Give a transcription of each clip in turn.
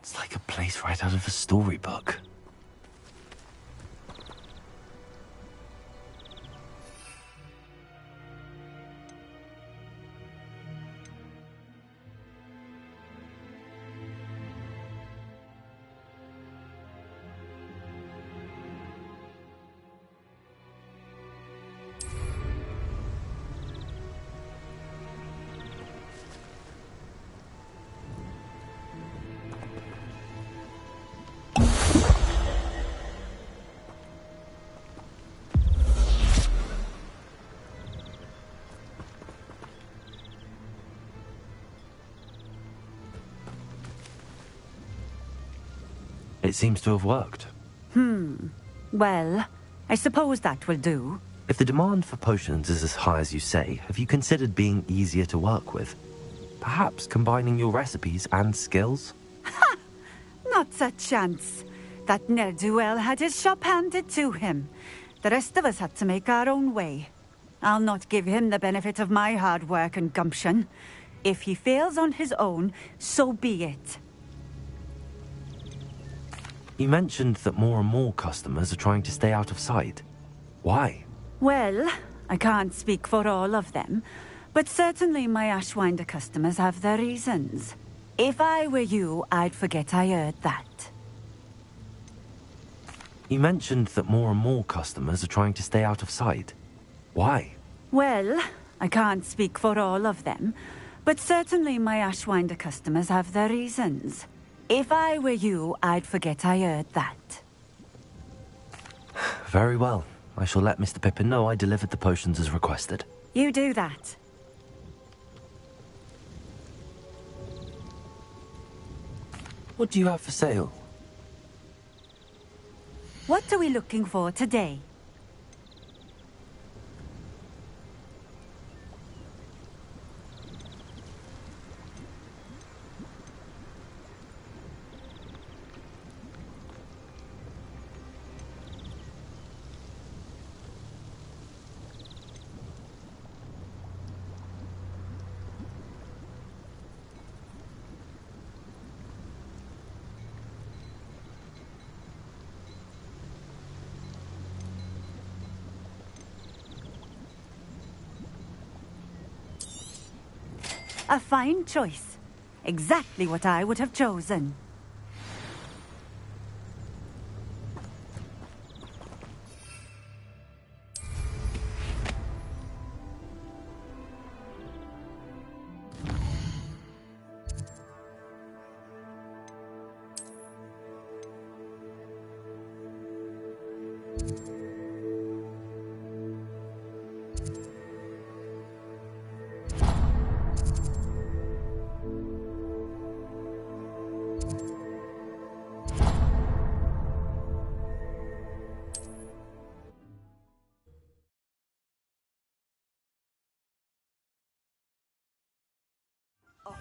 It's like a place right out of a storybook. It seems to have worked. Well, I suppose that will do. If the demand for potions is as high as you say, have you considered being easier to work with? Perhaps combining your recipes and skills? Not a chance. That ne'er-do-well had his shop handed to him. The rest of us had to make our own way. I'll not give him the benefit of my hard work and gumption. If he fails on his own, so be it. You mentioned that more and more customers are trying to stay out of sight. Why? Well, I can't speak for all of them, but certainly my Ashwinder customers have their reasons. If I were you, I'd forget I heard that. You mentioned that more and more customers are trying to stay out of sight. Why? Well, I can't speak for all of them, but certainly my Ashwinder customers have their reasons. If I were you, I'd forget I heard that. Very well. I shall let Mr. Pippin know I delivered the potions as requested. You do that. What do you have for sale? What are we looking for today? A fine choice. Exactly what I would have chosen.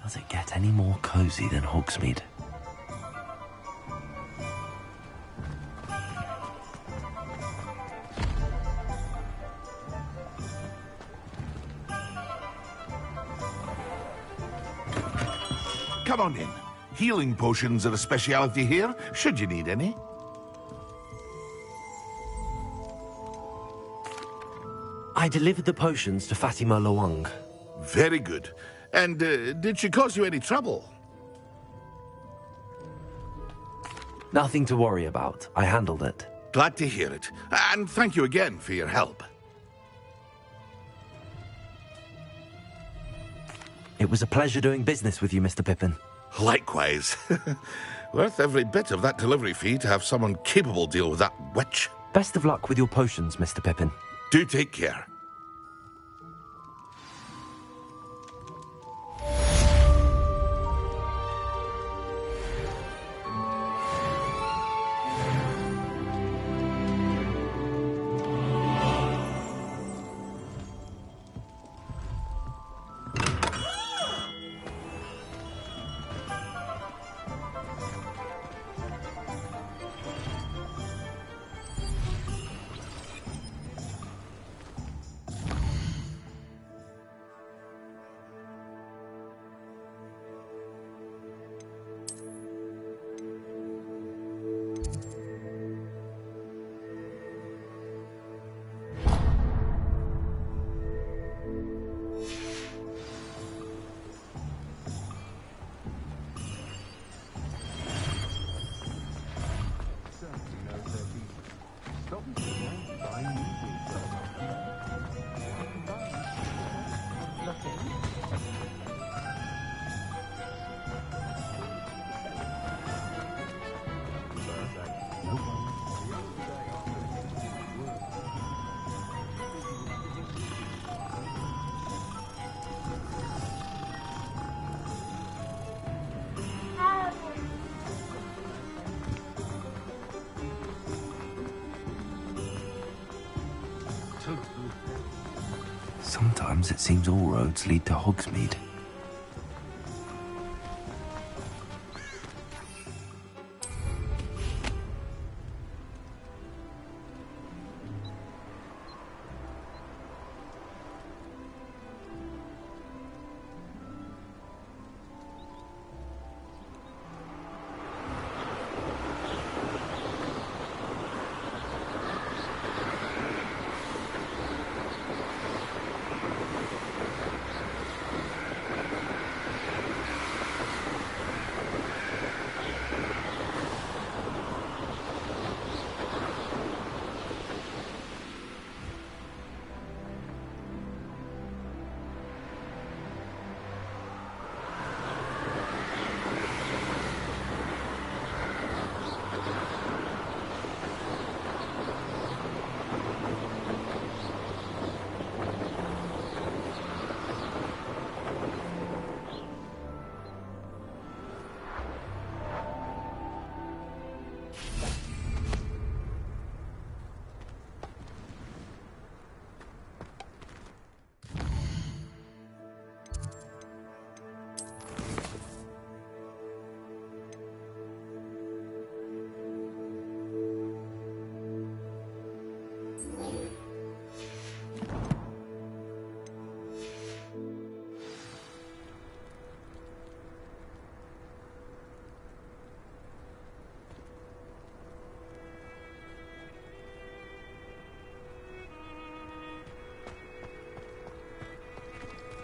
Does it get any more cozy than Hogsmeade? Come on in. Healing potions are a speciality here, should you need any. I delivered the potions to Fatima Lawang. Very good. And did she cause you any trouble? Nothing to worry about. I handled it. Glad to hear it. And thank you again for your help. It was a pleasure doing business with you, Mr. Pippin. Likewise. Worth every bit of that delivery fee to have someone capable deal with that witch. Best of luck with your potions, Mr. Pippin. Do take care. Sometimes it seems all roads lead to Hogsmeade.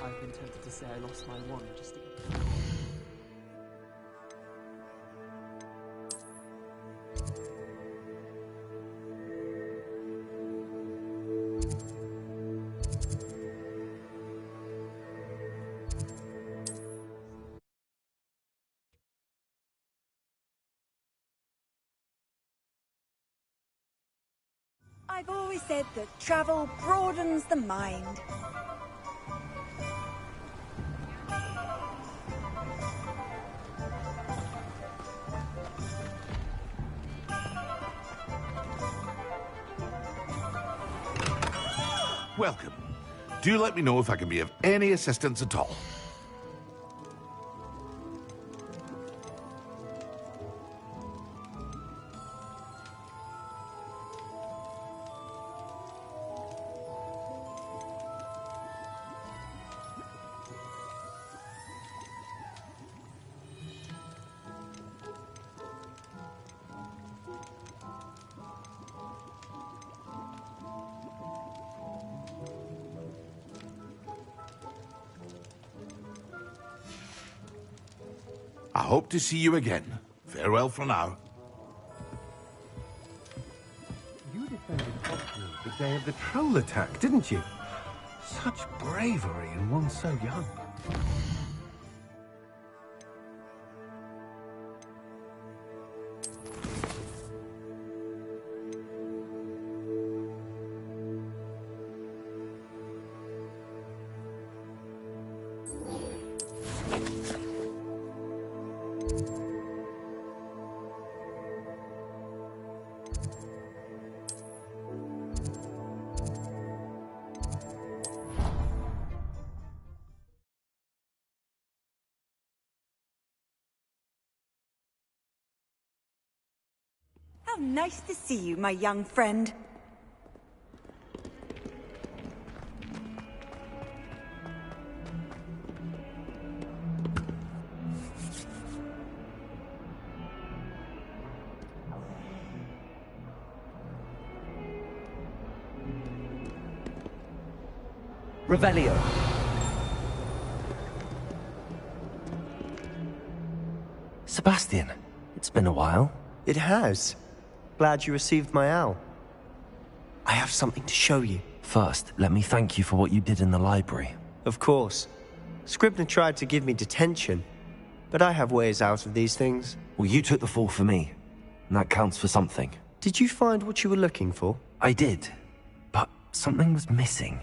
I've been tempted to say I lost my wand just to get... I've always said that travel broadens the mind. Welcome. Do let me know if I can be of any assistance at all. I hope to see you again. Farewell for now. You defended Hogwarts the day of the troll attack, didn't you? Such bravery in one so young. How nice to see you, my young friend. Revelio. Sebastian, it's been a while. It has. Glad you received my owl. I have something to show you. First, let me thank you for what you did in the library. Of course. Scribner tried to give me detention, but I have ways out of these things. Well, you took the fall for me, and that counts for something. Did you find what you were looking for? I did, but something was missing.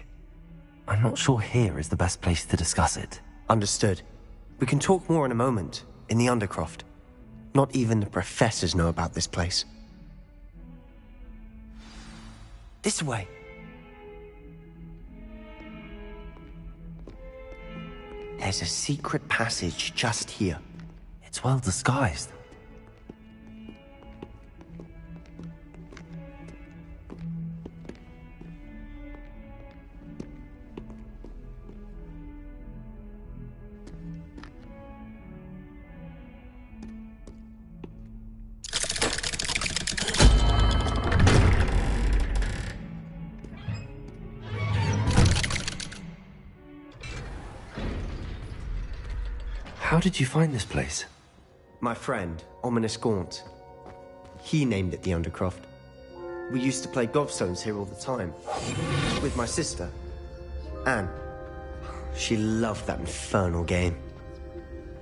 I'm not sure here is the best place to discuss it. Understood. We can talk more in a moment, in the Undercroft. Not even the professors know about this place. This way. There's a secret passage just here. It's well disguised. How did you find this place? My friend, Ominous Gaunt. He named it the Undercroft. We used to play gobstones here all the time. With my sister, Anne. She loved that infernal game.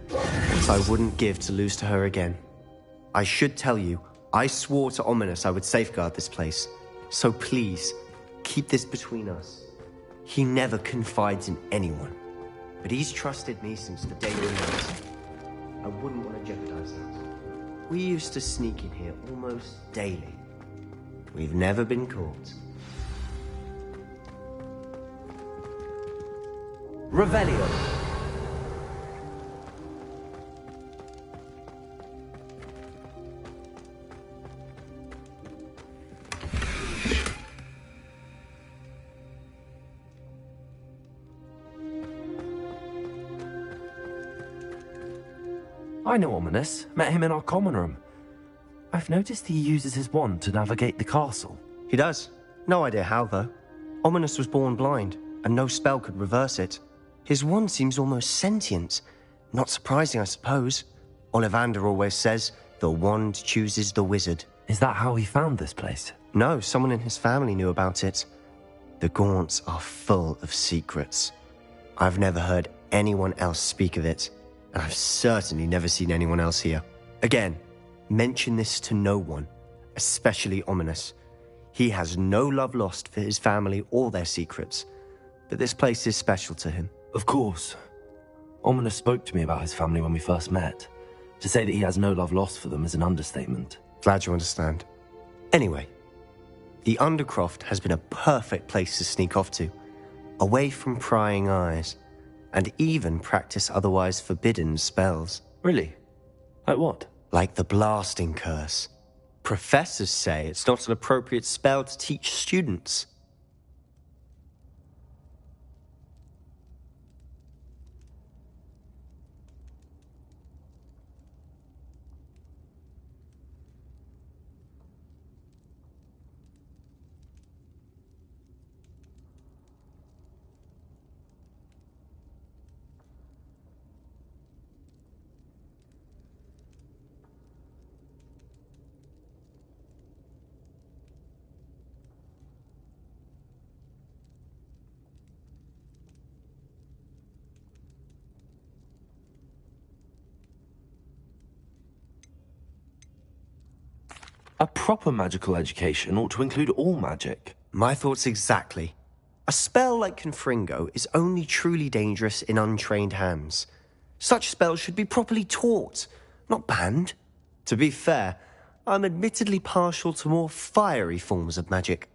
What I wouldn't give to lose to her again. I should tell you, I swore to Ominous I would safeguard this place. So please, keep this between us. He never confides in anyone. But he's trusted me since the day we met. I wouldn't want to jeopardize that. We used to sneak in here almost daily. We've never been caught. Revelio. I know Ominous. Met him in our common room. I've noticed he uses his wand to navigate the castle. He does. No idea how, though. Ominous was born blind, and no spell could reverse it. His wand seems almost sentient. Not surprising, I suppose. Ollivander always says, the wand chooses the wizard. Is that how he found this place? No, someone in his family knew about it. The Gaunts are full of secrets. I've never heard anyone else speak of it. And I've certainly never seen anyone else here. Again, mention this to no one, especially Ominous. He has no love lost for his family or their secrets, but this place is special to him. Of course. Ominous spoke to me about his family when we first met. To say that he has no love lost for them is an understatement. Glad you understand. Anyway, the Undercroft has been a perfect place to sneak off to, away from prying eyes. And even practice otherwise forbidden spells. Really? Like what? Like the blasting curse. Professors say it's not an appropriate spell to teach students. A proper magical education ought to include all magic. My thoughts exactly. A spell like Confringo is only truly dangerous in untrained hands. Such spells should be properly taught, not banned. To be fair, I'm admittedly partial to more fiery forms of magic.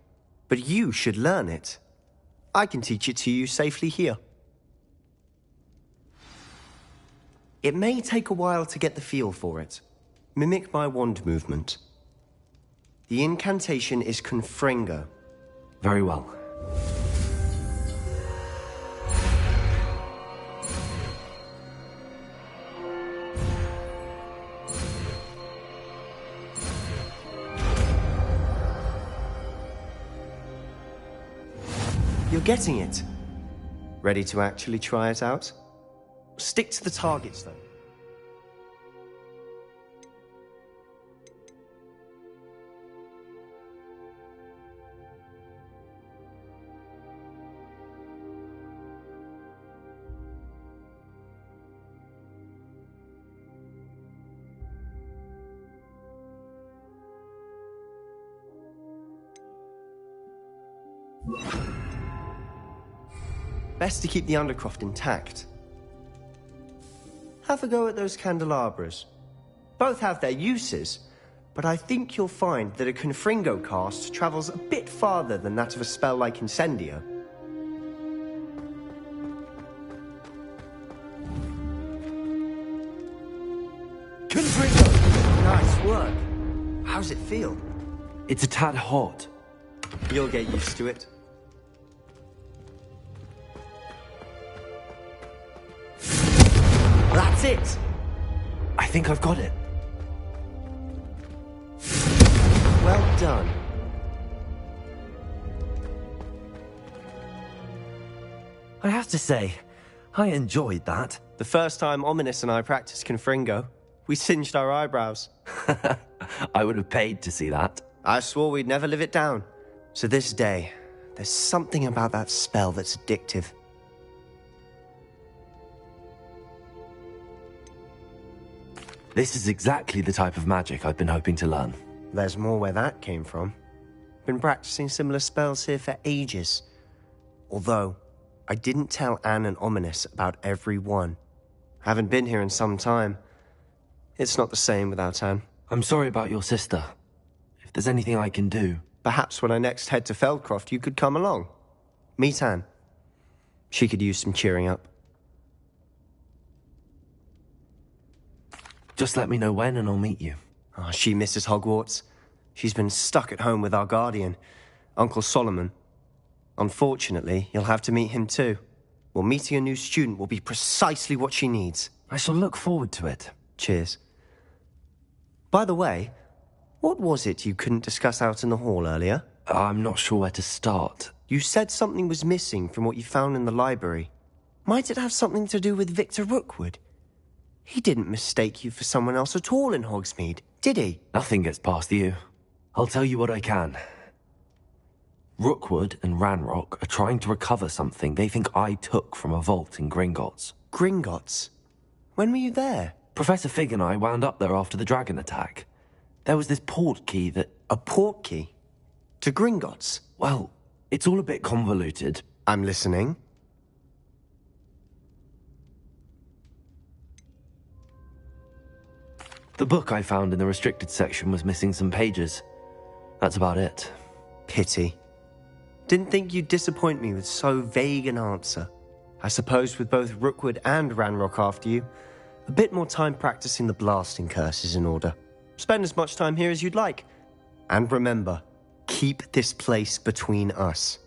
But you should learn it. I can teach it to you safely here. It may take a while to get the feel for it. Mimic my wand movement. The incantation is Confringo. Very well. You're getting it. Ready to actually try it out? Stick to the targets, though. Best to keep the Undercroft intact. Have a go at those candelabras. Both have their uses, but I think you'll find that a Confringo cast travels a bit farther than that of a spell like Incendio. Confringo! Nice work. How's it feel? It's a tad hot. You'll get used to it. That's it! I think I've got it. Well done. I have to say, I enjoyed that. The first time Ominous and I practiced Confringo, we singed our eyebrows. I would have paid to see that. I swore we'd never live it down. So this day, there's something about that spell that's addictive. This is exactly the type of magic I've been hoping to learn. There's more where that came from. Been practicing similar spells here for ages. Although, I didn't tell Anne and Ominous about every one. Haven't been here in some time. It's not the same without Anne. I'm sorry about your sister. If there's anything I can do... Perhaps when I next head to Feldcroft, you could come along. Meet Anne. She could use some cheering up. Just let me know when and I'll meet you. Oh, she misses Hogwarts. She's been stuck at home with our guardian, Uncle Solomon. Unfortunately, you'll have to meet him too. Well, meeting a new student will be precisely what she needs. I shall look forward to it. Cheers. By the way, what was it you couldn't discuss out in the hall earlier? I'm not sure where to start. You said something was missing from what you found in the library. Might it have something to do with Victor Rookwood? He didn't mistake you for someone else at all in Hogsmeade, did he? Nothing gets past you. I'll tell you what I can. Rookwood and Ranrock are trying to recover something they think I took from a vault in Gringotts. Gringotts? When were you there? Professor Fig and I wound up there after the dragon attack. There was this port key that... A port key? To Gringotts? Well, it's all a bit convoluted. I'm listening. The book I found in the restricted section was missing some pages. That's about it. Pity. Didn't think you'd disappoint me with so vague an answer. I suppose with both Rookwood and Ranrock after you, a bit more time practicing the blasting curse is in order. Spend as much time here as you'd like. And remember, keep this place between us.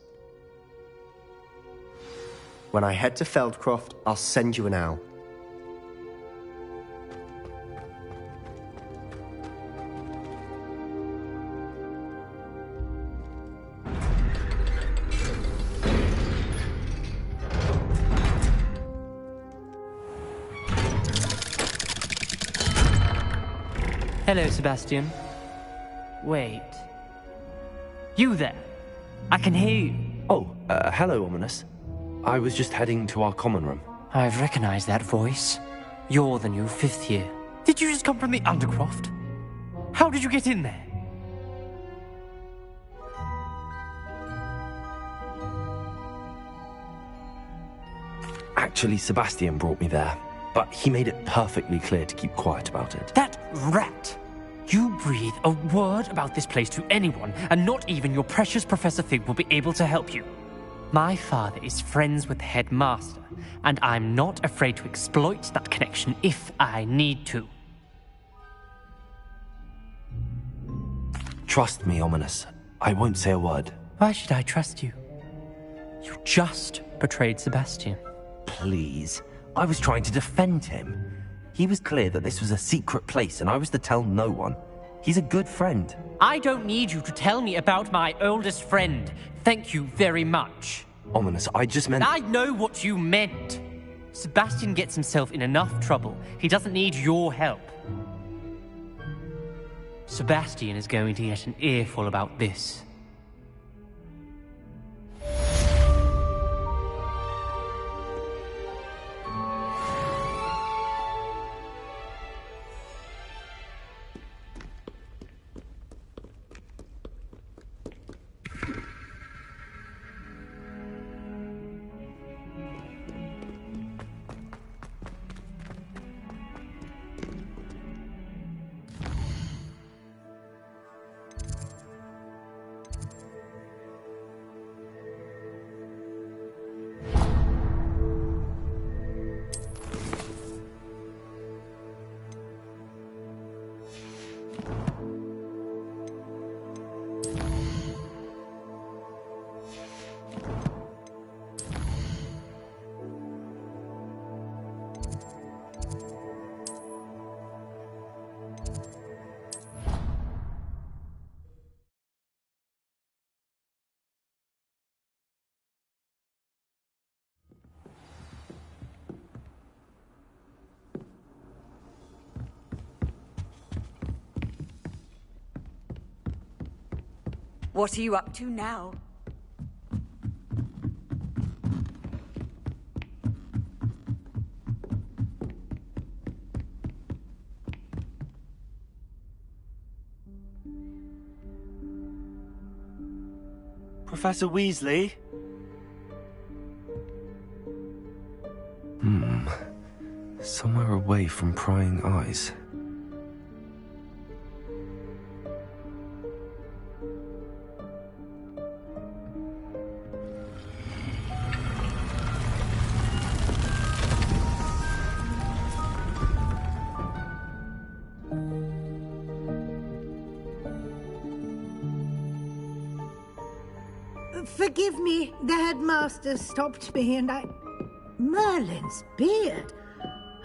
When I head to Feldcroft, I'll send you an owl. Hello, Sebastian. Wait. You there? I can hear you. Oh, hello, Ominous. I was just heading to our common room. I've recognized that voice. You're the new fifth year. Did you just come from the Undercroft? How did you get in there? Actually, Sebastian brought me there, but he made it perfectly clear to keep quiet about it. That rat! You breathe a word about this place to anyone, and not even your precious Professor Fig will be able to help you. My father is friends with the headmaster, and I'm not afraid to exploit that connection if I need to. Trust me, Ominous. I won't say a word. Why should I trust you? You just betrayed Sebastian. Please. I was trying to defend him. He was clear that this was a secret place, and I was to tell no one. He's a good friend. I don't need you to tell me about my oldest friend. Thank you very much. Ominous, I just meant... I know what you meant. Sebastian gets himself in enough trouble. He doesn't need your help. Sebastian is going to get an earful about this. What are you up to now? Professor Weasley? Somewhere away from prying eyes. Forgive me, the headmaster stopped me and I... Merlin's beard.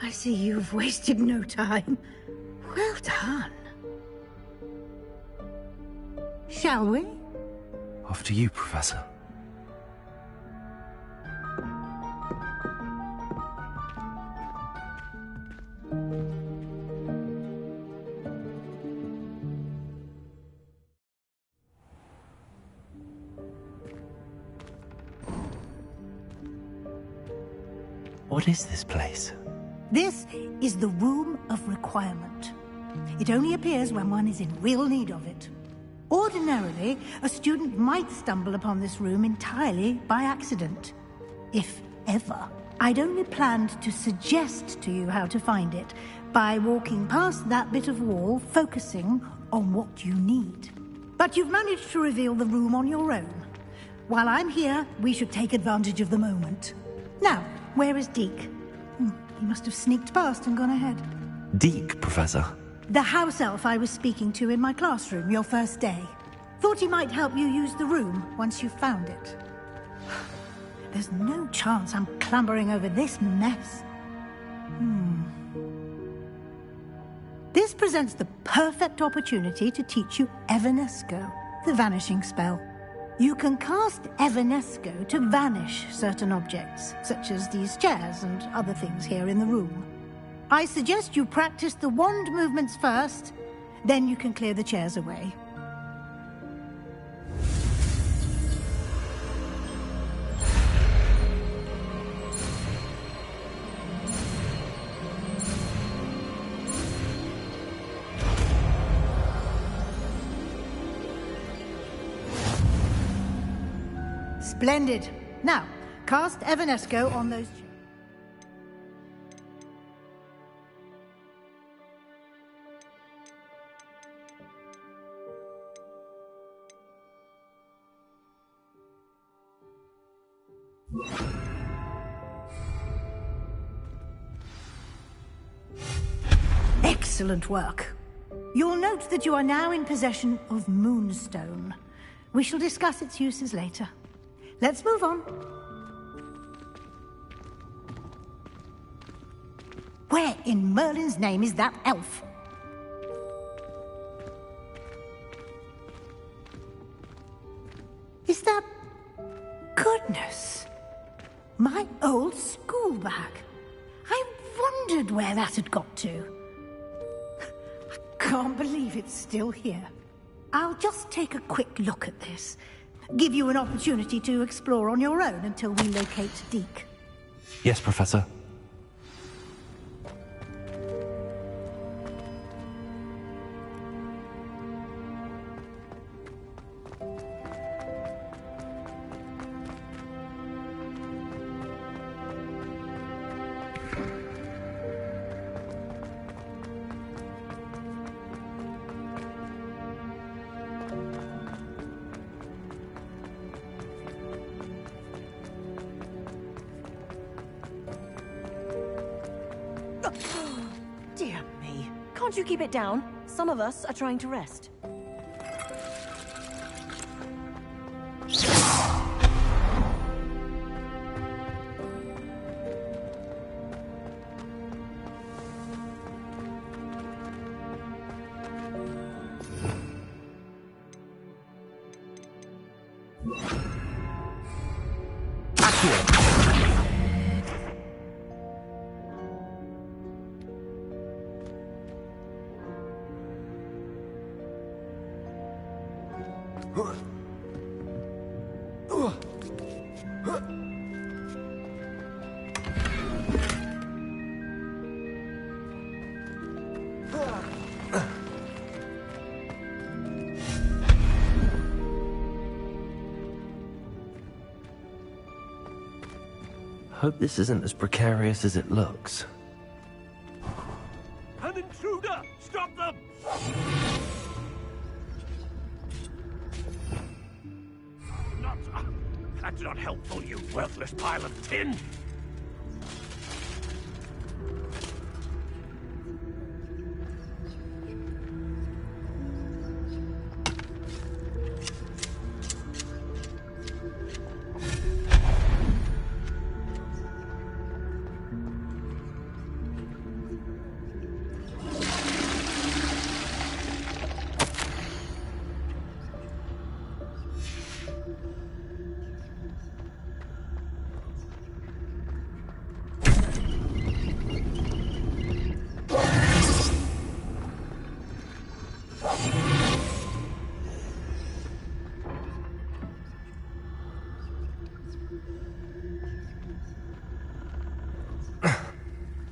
I see you've wasted no time. Well done. Shall we? After you, Professor. What is this place? This is the Room of Requirement. It only appears when one is in real need of it. Ordinarily, a student might stumble upon this room entirely by accident. If ever. I'd only planned to suggest to you how to find it by walking past that bit of wall, focusing on what you need. But you've managed to reveal the room on your own. While I'm here, we should take advantage of the moment. Now, where is Deke? He must have sneaked past and gone ahead. Deke, Professor. The house elf I was speaking to in my classroom your first day. Thought he might help you use the room once you found it. There's no chance I'm clambering over this mess. This presents the perfect opportunity to teach you Evanesco, the vanishing spell. You can cast Evanesco to vanish certain objects, such as these chairs and other things here in the room. I suggest you practice the wand movements first, then you can clear the chairs away. Splendid. Now, cast Evanesco on those... Excellent work. You'll note that you are now in possession of Moonstone. We shall discuss its uses later. Let's move on. Where in Merlin's name is that elf? Is that... Goodness! My old school bag. I wondered where that had got to. I can't believe it's still here. I'll just take a quick look at this. Give you an opportunity to explore on your own until we locate Deke. Yes, Professor. Dear me. Can't you keep it down? Some of us are trying to rest. Hope this isn't as precarious as it looks. An intruder! Stop them! That's not helpful, you worthless pile of tin!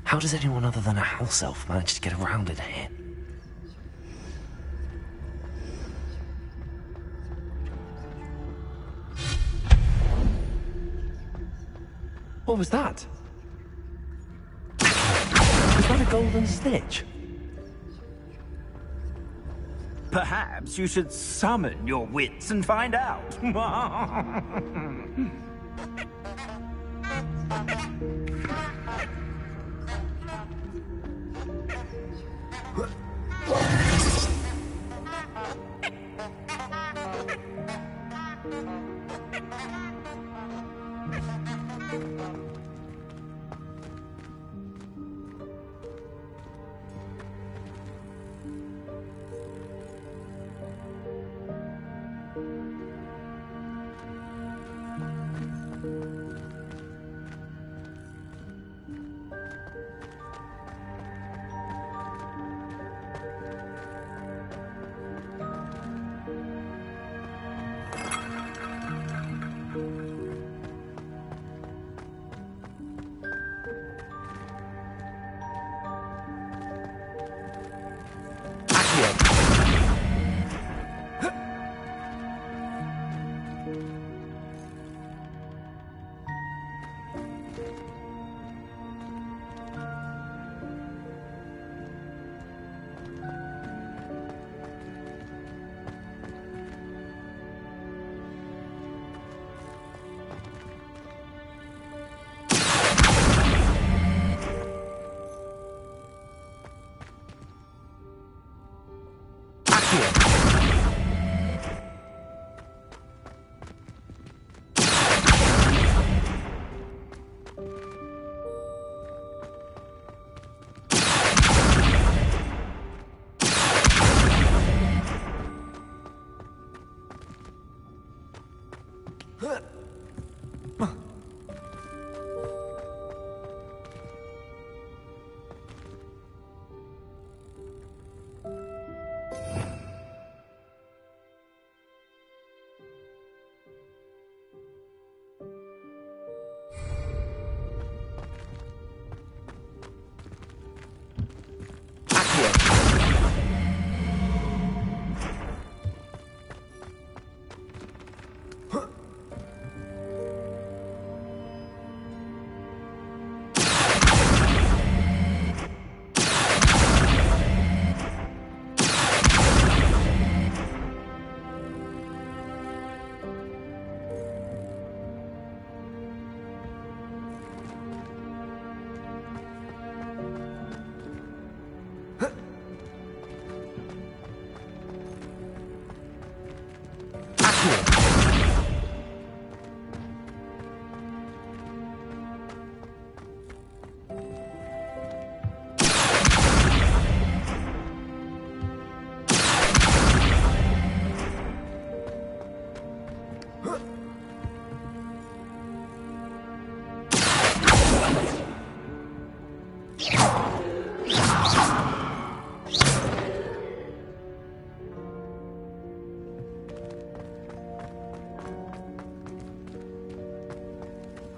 How does anyone other than a house elf manage to get around in here? What was that? Was that a golden snitch? Perhaps you should summon your wits and find out.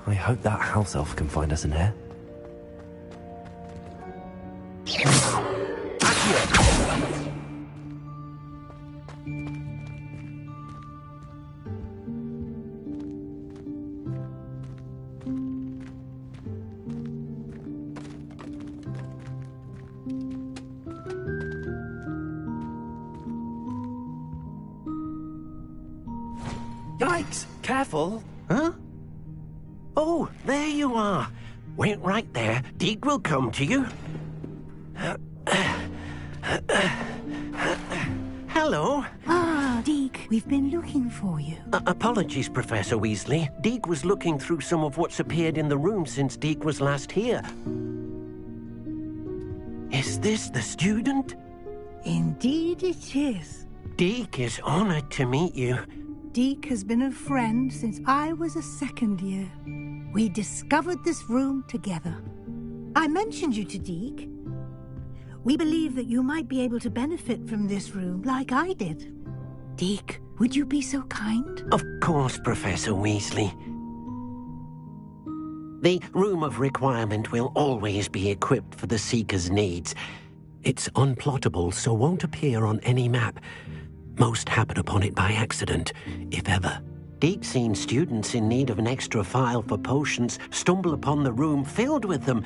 I hope that house elf can find us in here. Yikes! Careful! Huh? Oh, there you are. Wait right there. Deke will come to you. Hello. Ah, Deke, we've been looking for you. Apologies, Professor Weasley. Deke was looking through some of what's appeared in the room since Deke was last here. Is this the student? Indeed it is. Deke is honored to meet you. Deke has been a friend since I was a second year. We discovered this room together. I mentioned you to Deke. We believe that you might be able to benefit from this room like I did. Deke, would you be so kind? Of course, Professor Weasley. The Room of Requirement will always be equipped for the Seeker's needs. It's unplottable, so won't appear on any map. Most happen upon it by accident, if ever. Deke's seen students in need of an extra file for potions stumble upon the room filled with them.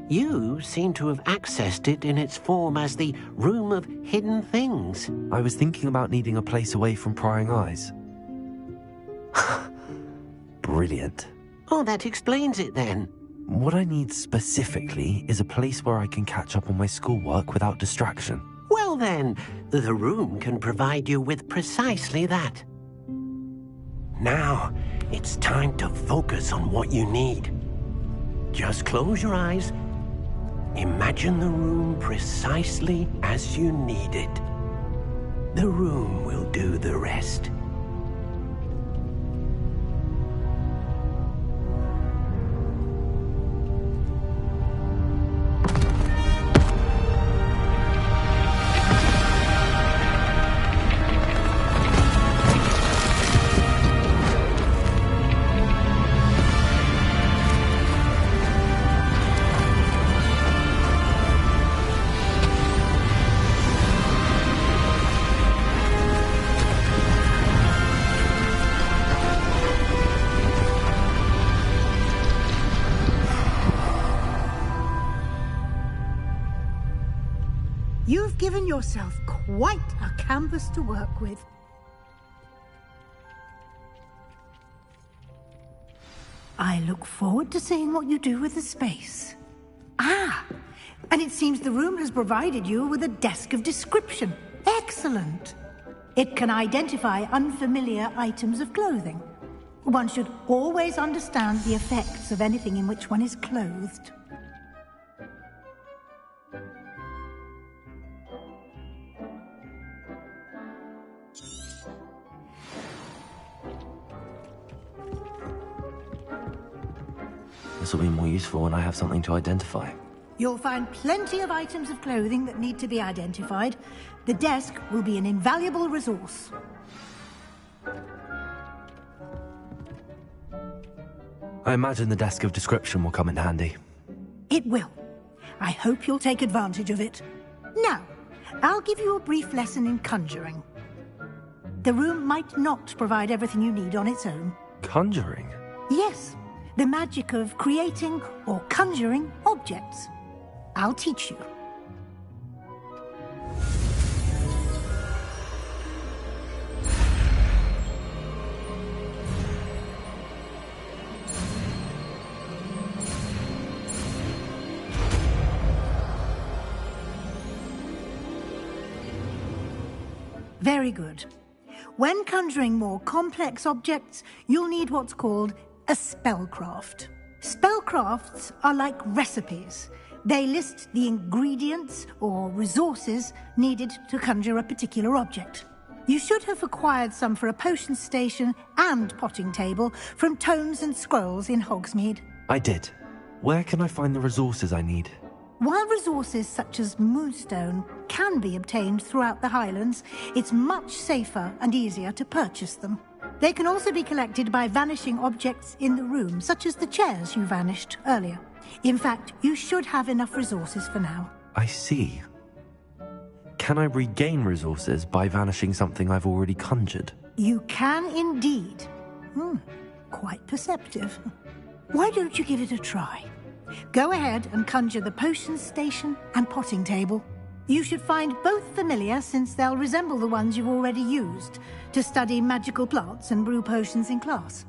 You seem to have accessed it in its form as the Room of Hidden Things. I was thinking about needing a place away from prying eyes. Brilliant. Oh, that explains it then. What I need specifically is a place where I can catch up on my schoolwork without distraction. Well then, the room can provide you with precisely that. Now, it's time to focus on what you need. Just close your eyes. Imagine the room precisely as you need it. The room will do the rest. You've given yourself quite a canvas to work with. I look forward to seeing what you do with the space. Ah, and it seems the room has provided you with a desk of description. Excellent. It can identify unfamiliar items of clothing. One should always understand the effects of anything in which one is clothed. This will be more useful when I have something to identify. You'll find plenty of items of clothing that need to be identified. The desk will be an invaluable resource. I imagine the desk of description will come in handy. It will. I hope you'll take advantage of it. Now, I'll give you a brief lesson in conjuring. The room might not provide everything you need on its own. Conjuring? Yes, the magic of creating or conjuring objects. I'll teach you. Very good. When conjuring more complex objects, you'll need what's called a spellcraft. Spellcrafts are like recipes. They list the ingredients or resources needed to conjure a particular object. You should have acquired some for a potion station and potting table from tomes and scrolls in Hogsmeade. I did. Where can I find the resources I need? While resources such as moonstone can be obtained throughout the Highlands, it's much safer and easier to purchase them. They can also be collected by vanishing objects in the room, such as the chairs you vanished earlier. In fact, you should have enough resources for now. I see. Can I regain resources by vanishing something I've already conjured? You can indeed. Quite perceptive. Why don't you give it a try? Go ahead and conjure the potion station and potting table. You should find both familiar, since they'll resemble the ones you've already used to study magical plants and brew potions in class.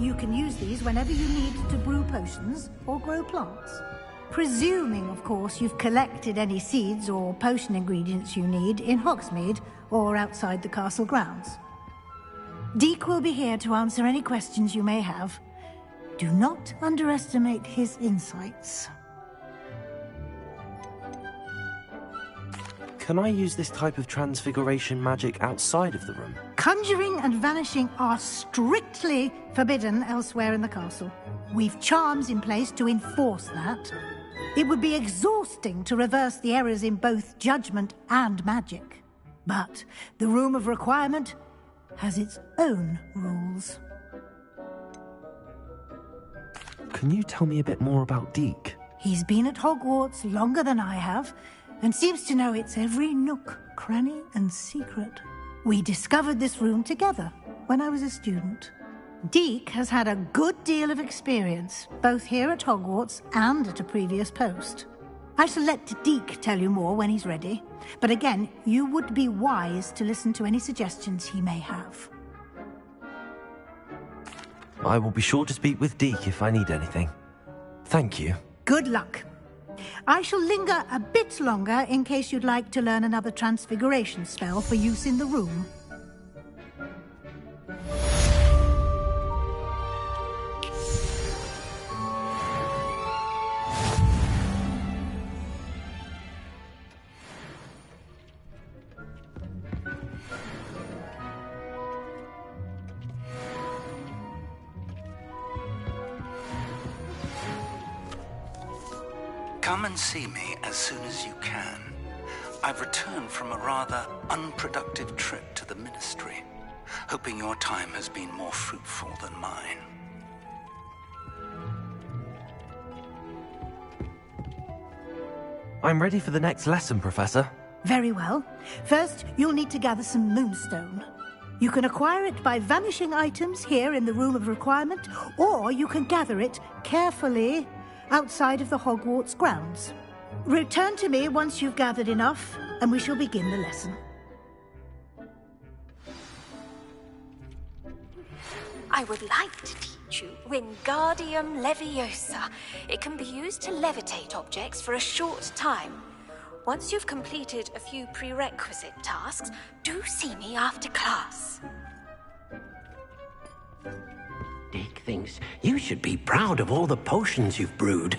You can use these whenever you need to brew potions or grow plants. Presuming, of course, you've collected any seeds or potion ingredients you need in Hogsmeade or outside the castle grounds. Deek will be here to answer any questions you may have. Do not underestimate his insights. Can I use this type of transfiguration magic outside of the room? Conjuring and vanishing are strictly forbidden elsewhere in the castle. We've charms in place to enforce that. It would be exhausting to reverse the errors in both judgment and magic. But the Room of Requirement has its own rules. Can you tell me a bit more about Deek? He's been at Hogwarts longer than I have, and seems to know its every nook, cranny, and secret. We discovered this room together when I was a student. Deek has had a good deal of experience, both here at Hogwarts and at a previous post. I shall let Deek tell you more when he's ready, but again, you would be wise to listen to any suggestions he may have. I will be sure to speak with Deek if I need anything. Thank you. Good luck. I shall linger a bit longer in case you'd like to learn another transfiguration spell for use in the room. Come and see me as soon as you can. I've returned from a rather unproductive trip to the Ministry, hoping your time has been more fruitful than mine. I'm ready for the next lesson, Professor. Very well. First, you'll need to gather some moonstone. You can acquire it by vanishing items here in the Room of Requirement, or you can gather it carefully outside of the Hogwarts grounds. Return to me once you've gathered enough, and we shall begin the lesson. I would like to teach you Wingardium Leviosa. It can be used to levitate objects for a short time. Once you've completed a few prerequisite tasks, do see me after class. Dick thinks you should be proud of all the potions you've brewed.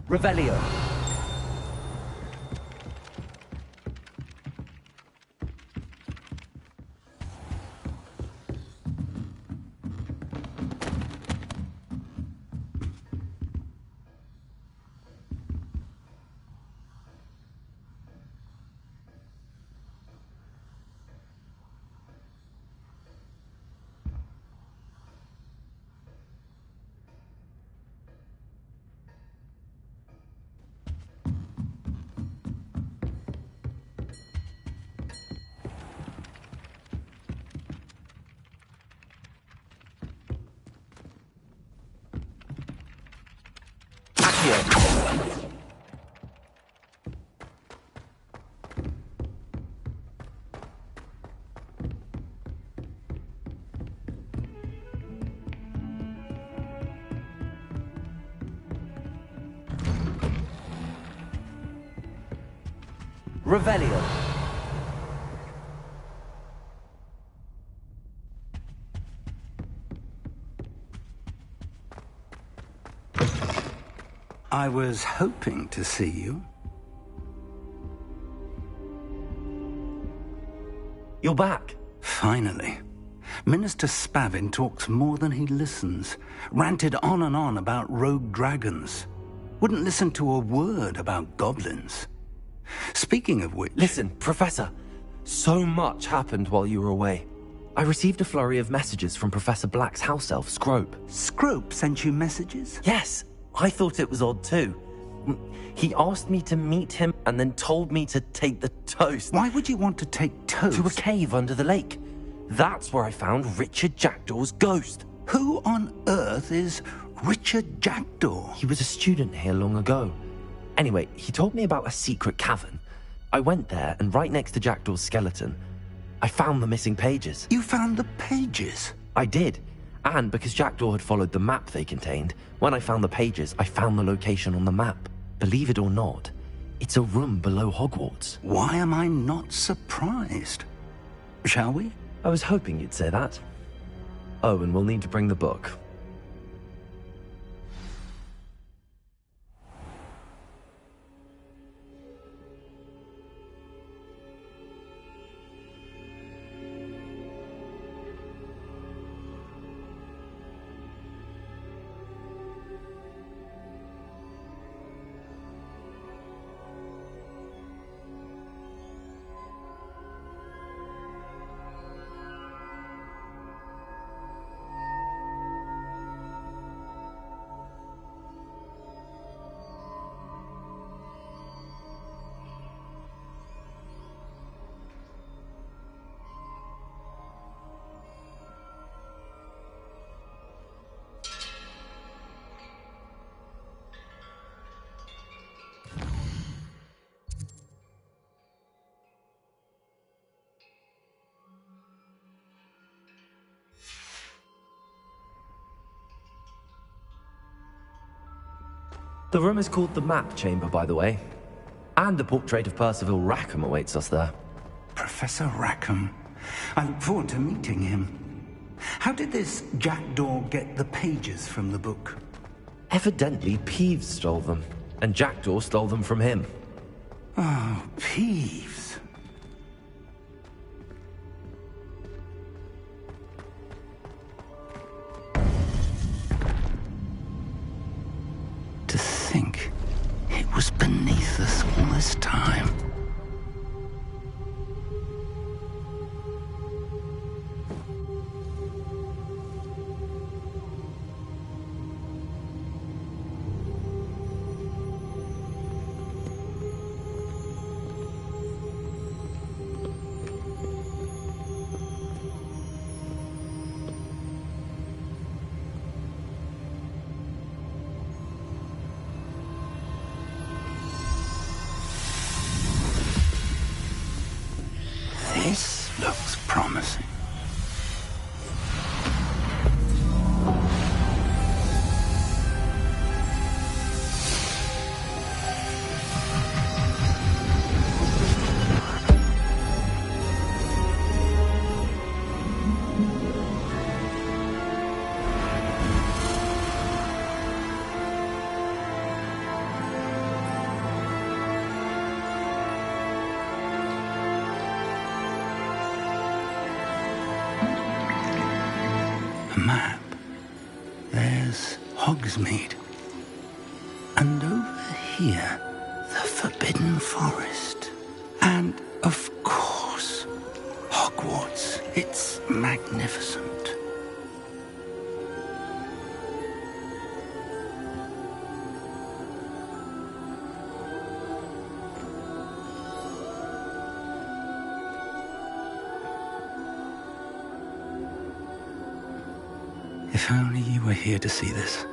Revelio. Revelio. I was hoping to see you. You're back. Finally. Minister Spavin talks more than he listens. Ranted on and on about rogue dragons. Wouldn't listen to a word about goblins. Speaking of which... Listen, Professor. So much happened while you were away. I received a flurry of messages from Professor Black's house elf, Scrope. Scrope sent you messages? Yes. I thought it was odd too. He asked me to meet him and then told me to take the toast. Why would you want to take toast? To a cave under the lake. That's where I found Richard Jackdaw's ghost. Who on earth is Richard Jackdaw? He was a student here long ago. Anyway, he told me about a secret cavern. I went there, and right next to Jackdaw's skeleton, I found the missing pages. You found the pages? I did. And because Jackdaw had followed the map they contained, when I found the pages, I found the location on the map. Believe it or not, it's a room below Hogwarts. Why am I not surprised? Shall we? I was hoping you'd say that. Oh, and we'll need to bring the book. The room is called the Map Chamber, by the way. And the portrait of Percival Rackham awaits us there. Professor Rackham. I look forward to meeting him. How did this Jackdaw get the pages from the book? Evidently, Peeves stole them, and Jackdaw stole them from him. Oh, Peeves. To think it was beneath us all this time. This looks promising. Map. There's Hogsmeade. And over here, the Forbidden Forest. And, of course, Hogwarts. It's magnificent. If only you were here to see this.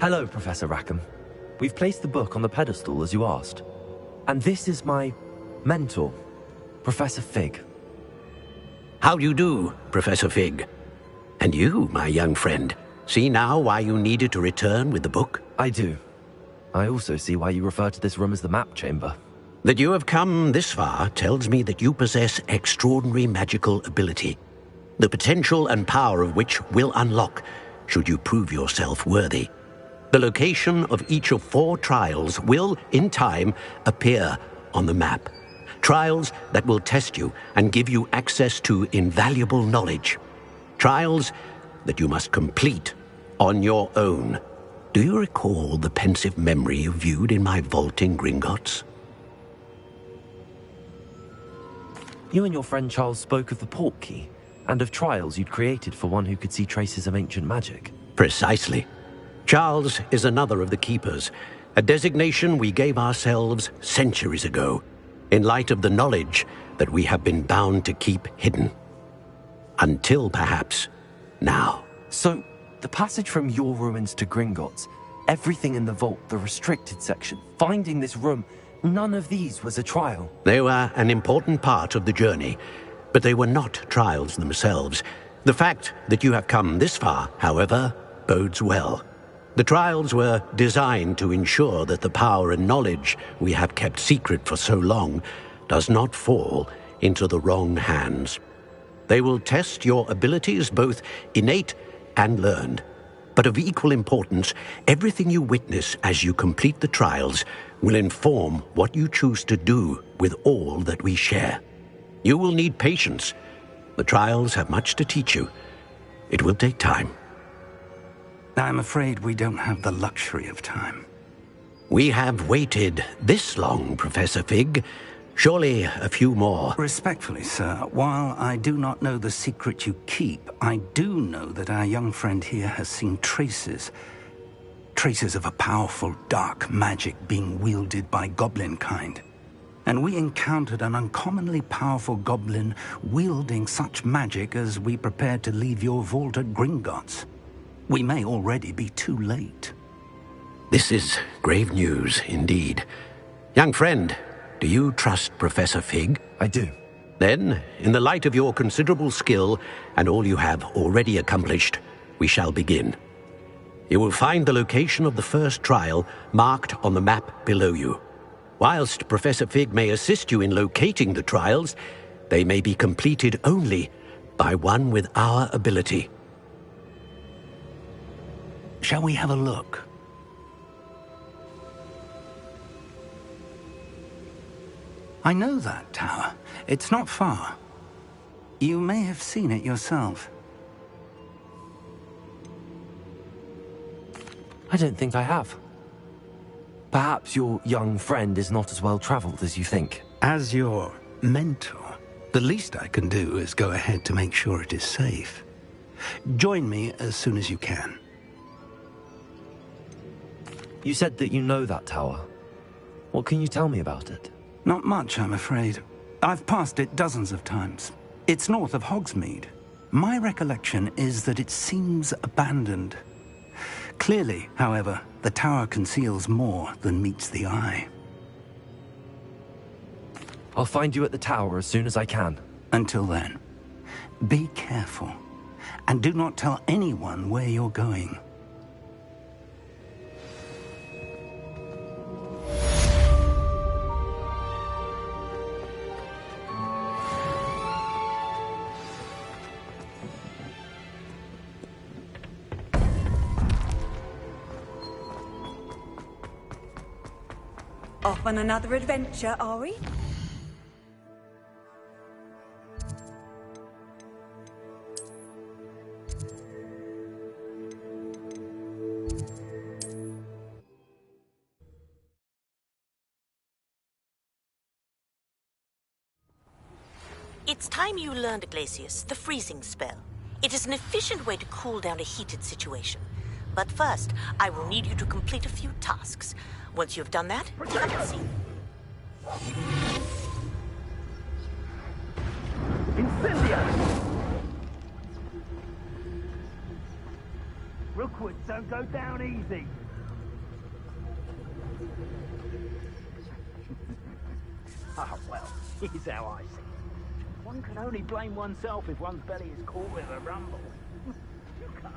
Hello, Professor Rackham. We've placed the book on the pedestal as you asked. And this is my mentor, Professor Fig. How do you do, Professor Fig? And you, my young friend, see now why you needed to return with the book? I do. I also see why you refer to this room as the map chamber. That you have come this far tells me that you possess extraordinary magical ability, the potential and power of which will unlock should you prove yourself worthy. The location of each of 4 trials will, in time, appear on the map. Trials that will test you and give you access to invaluable knowledge. Trials that you must complete on your own. Do you recall the pensive memory you viewed in my vault in Gringotts? You and your friend Charles spoke of the port key, and of trials you'd created for one who could see traces of ancient magic. Precisely. Charles is another of the Keepers, a designation we gave ourselves centuries ago, in light of the knowledge that we have been bound to keep hidden. Until, perhaps, now. So, the passage from your ruins to Gringotts, everything in the vault, the restricted section, finding this room, none of these was a trial. They were an important part of the journey, but they were not trials themselves. The fact that you have come this far, however, bodes well. The trials were designed to ensure that the power and knowledge we have kept secret for so long does not fall into the wrong hands. They will test your abilities, both innate and learned. But of equal importance, everything you witness as you complete the trials will inform what you choose to do with all that we share. You will need patience. The trials have much to teach you. It will take time. I'm afraid we don't have the luxury of time. We have waited this long, Professor Fig. Surely a few more. Respectfully, sir, while I do not know the secret you keep, I do know that our young friend here has seen traces of a powerful dark magic being wielded by goblin kind. And we encountered an uncommonly powerful goblin wielding such magic as we prepared to leave your vault at Gringotts. We may already be too late. This is grave news, indeed. Young friend, do you trust Professor Fig? I do. Then, in the light of your considerable skill and all you have already accomplished, we shall begin. You will find the location of the first trial marked on the map below you. Whilst Professor Fig may assist you in locating the trials, they may be completed only by one with our ability. Shall we have a look? I know that tower. It's not far. You may have seen it yourself. I don't think I have. Perhaps your young friend is not as well traveled as you think. As your mentor, the least I can do is go ahead to make sure it is safe. Join me as soon as you can. You said that you know that tower. What can you tell me about it? Not much, I'm afraid. I've passed it dozens of times. It's north of Hogsmeade. My recollection is that it seems abandoned. Clearly, however, the tower conceals more than meets the eye. I'll find you at the tower as soon as I can. Until then, be careful, and do not tell anyone where you're going. Off on another adventure, are we? It's time you learned, Glacius, the freezing spell. It is an efficient way to cool down a heated situation. But first, I will need you to complete a few tasks. Once you've done that, have a seat. Incendio! Rookwoods don't go down easy. Ah, well, here's how I see it. One can only blame oneself if one's belly is caught with a rumble. You can't.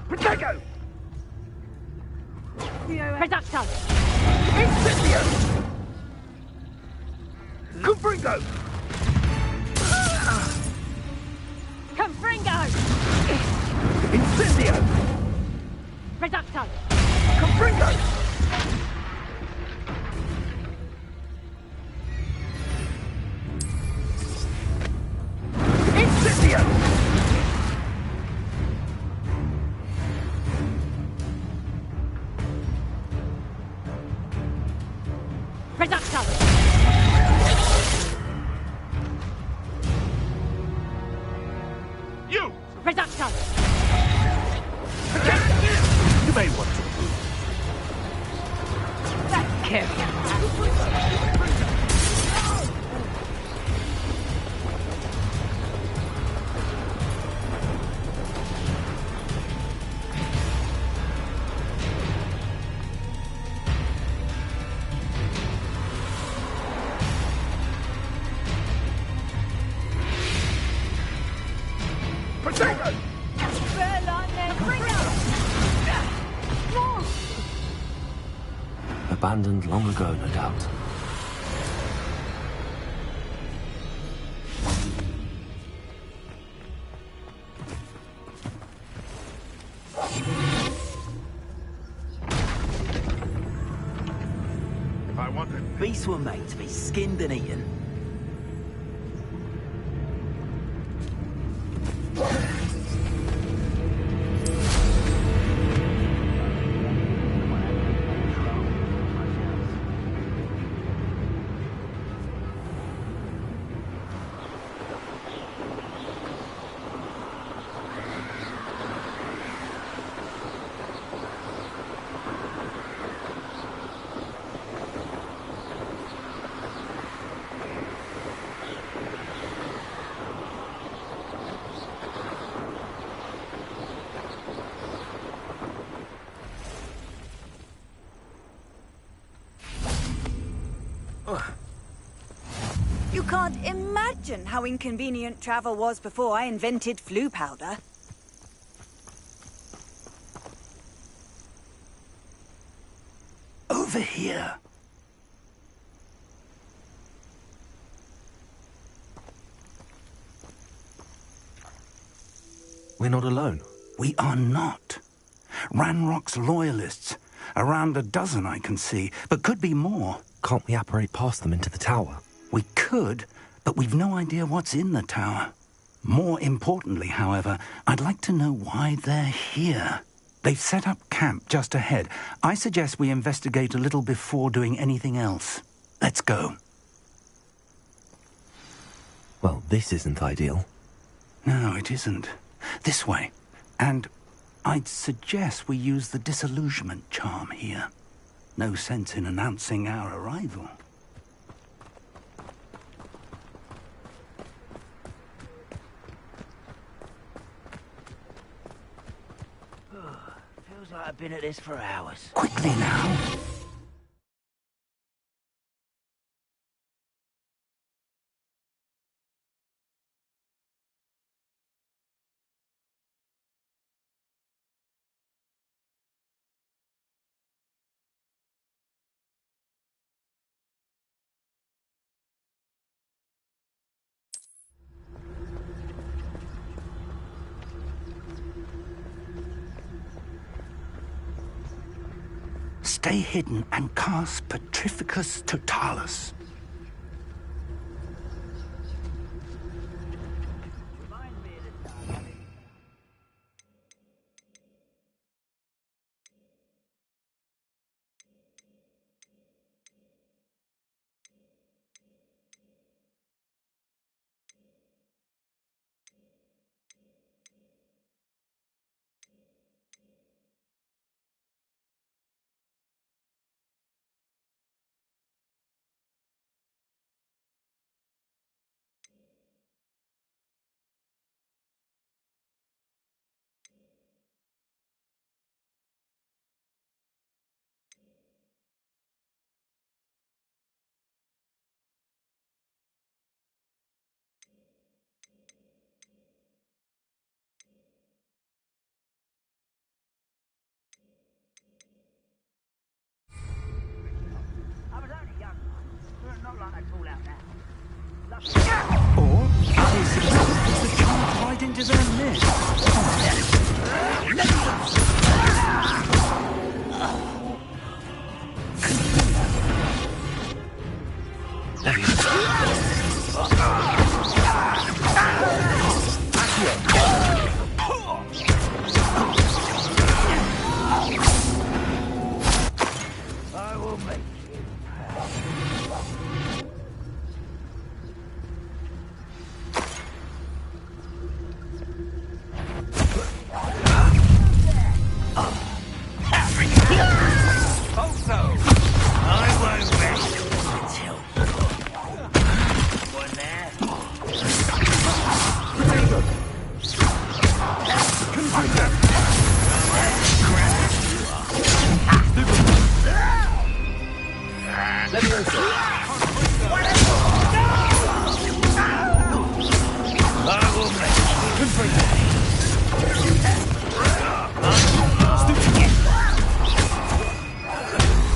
Protego! Reducto! Incipio! Confringo! You! Reduction! You may want to move. That's careful. Abandoned long ago, no doubt. If I wanted... Beasts were made to be skinned and eaten. You can't imagine how inconvenient travel was before I invented flu powder. Over here. We're not alone. We are not. Ranrock's loyalists. Around a dozen I can see, but could be more. Can't we apparate past them into the tower? We could, but we've no idea what's in the tower. More importantly, however, I'd like to know why they're here. They've set up camp just ahead. I suggest we investigate a little before doing anything else. Let's go. Well, this isn't ideal. No, it isn't. This way. And I'd suggest we use the disillusionment charm here. No sense in announcing our arrival. Feels like I've been at this for hours. Quickly now. Stay hidden and cast Petrificus Totalis.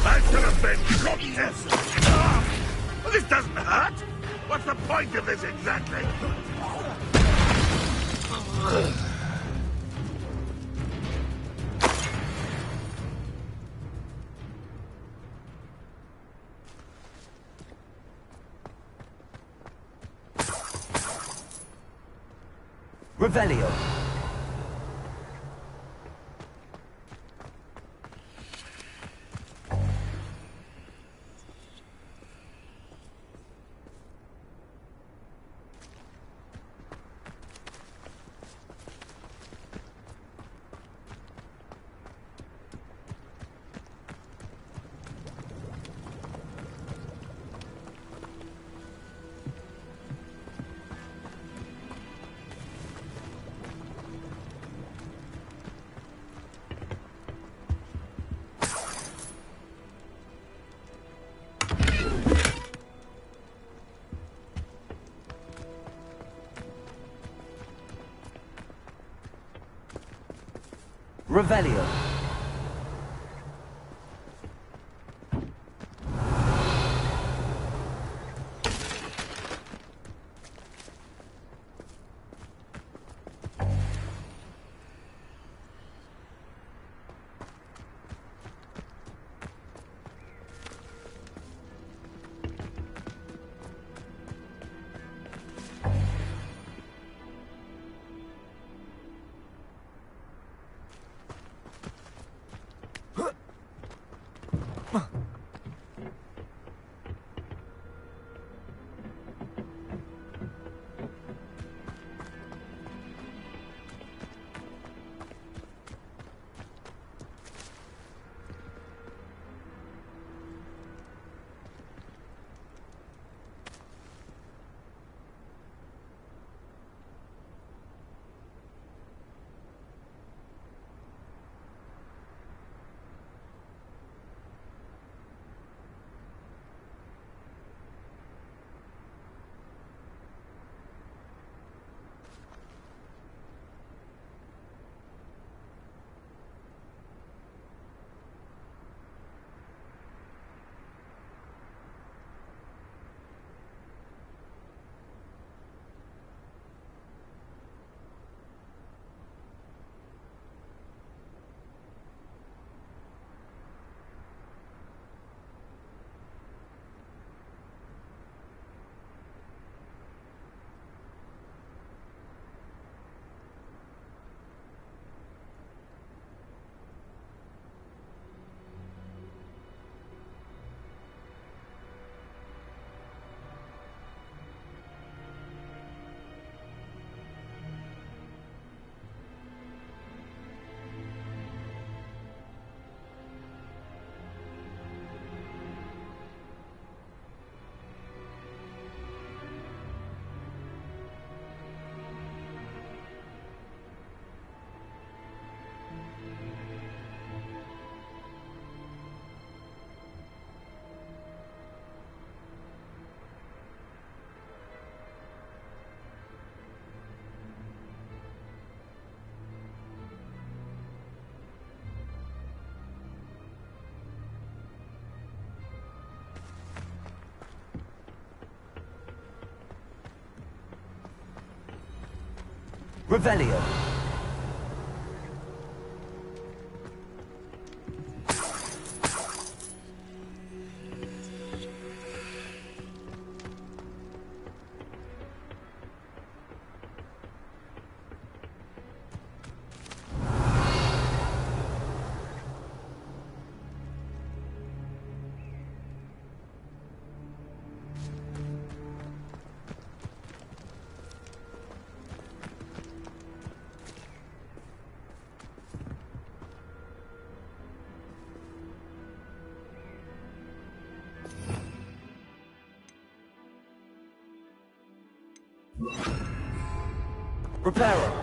That should have been contest. Well, this doesn't hurt. What's the point of this exactly? Revelio. Revelio. Revelio. Reparo.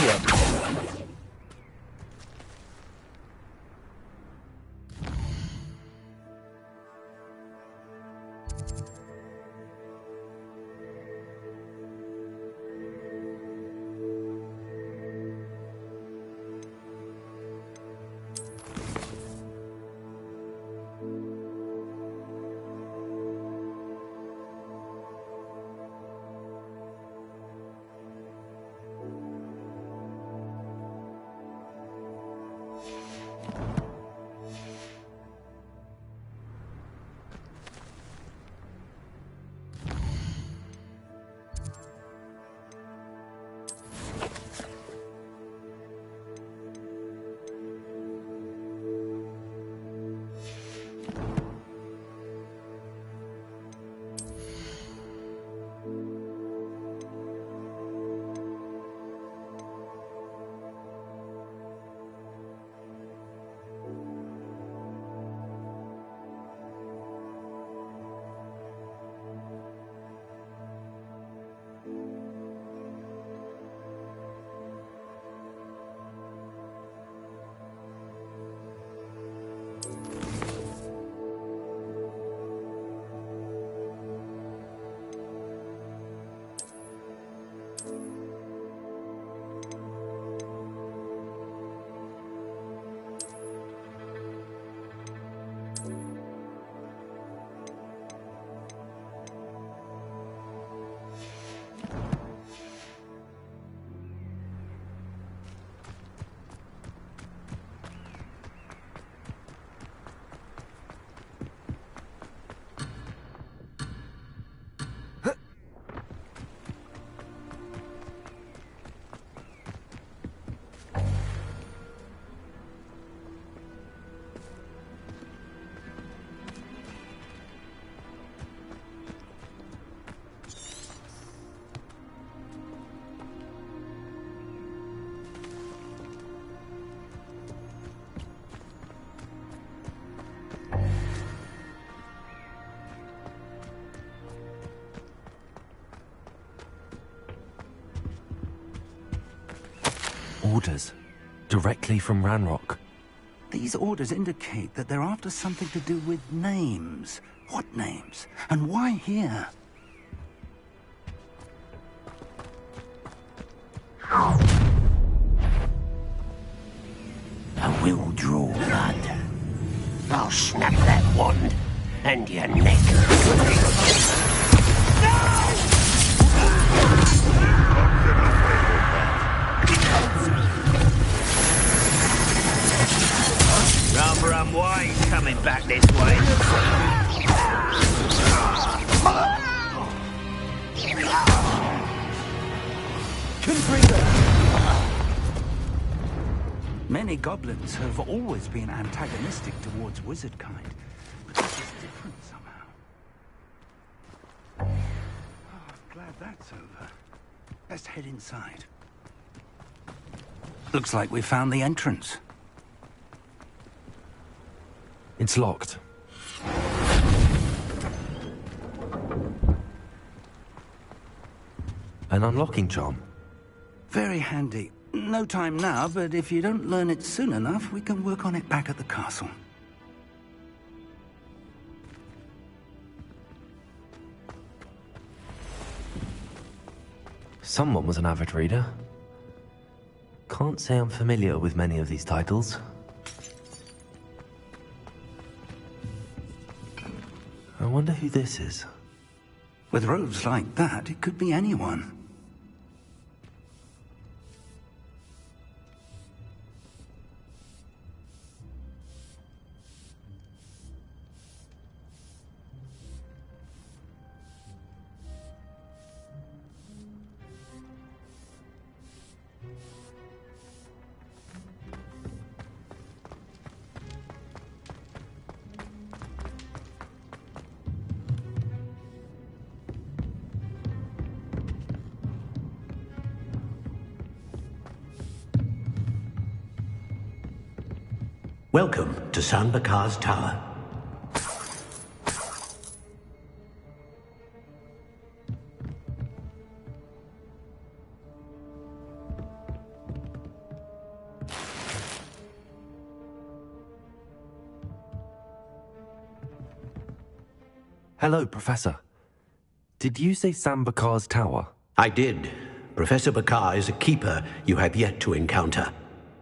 Revelio. Orders. Directly from Ranrock. These orders indicate that they're after something to do with names. What names? And why here? I will draw blood. I'll snap that wand and your neck. Rather unwise coming back this way. Many goblins have always been antagonistic towards wizard kind, but this is different somehow. Oh, I'm glad that's over. Let's head inside. Looks like we found the entrance. It's locked. An unlocking charm. Very handy. No time now, but if you don't learn it soon enough, we can work on it back at the castle. Someone was an avid reader. Can't say I'm familiar with many of these titles. I wonder who this is. With robes like that, it could be anyone. Welcome to San Bakar's Tower. Hello, Professor. Did you say Sam Bakar's tower? I did. Professor Bakar is a keeper you have yet to encounter.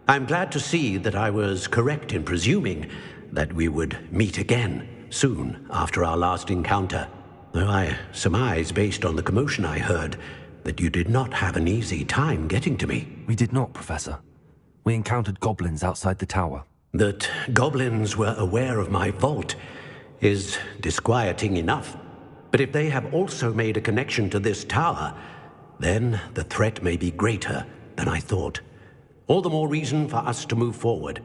I'm glad to see that I was correct in presuming that we would meet again soon after our last encounter. Though I surmise, based on the commotion I heard, that you did not have an easy time getting to me. We did not, Professor. We encountered goblins outside the tower. That goblins were aware of my vault is disquieting enough. But if they have also made a connection to this tower, then the threat may be greater than I thought. All the more reason for us to move forward.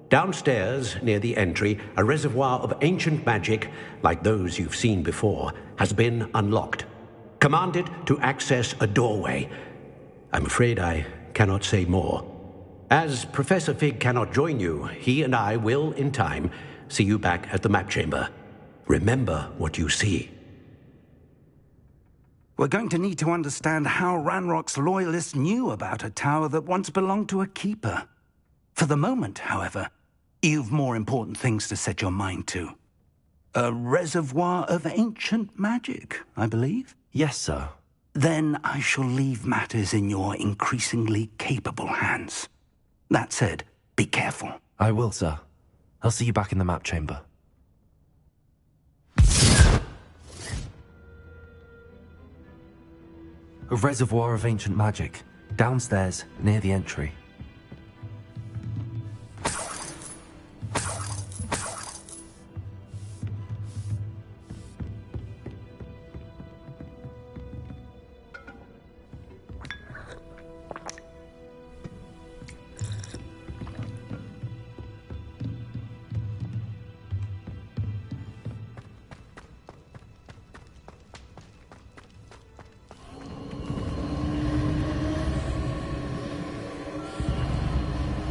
Downstairs, near the entry, a reservoir of ancient magic, like those you've seen before, has been unlocked. Command it to access a doorway. I'm afraid I cannot say more. As Professor Fig cannot join you, he and I will, in time, see you back at the map chamber. Remember what you see. We're going to need to understand how Ranrock's loyalists knew about a tower that once belonged to a keeper. For the moment, however, you've more important things to set your mind to. A reservoir of ancient magic, I believe? Yes, sir. Then I shall leave matters in your increasingly capable hands. That said, be careful. I will, sir. I'll see you back in the map chamber. A reservoir of ancient magic, downstairs, near the entry.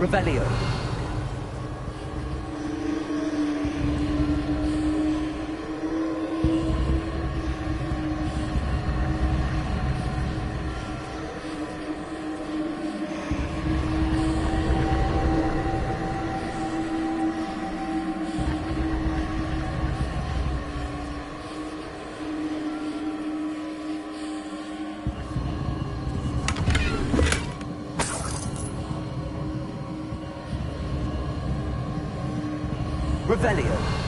Revelio. Revelio.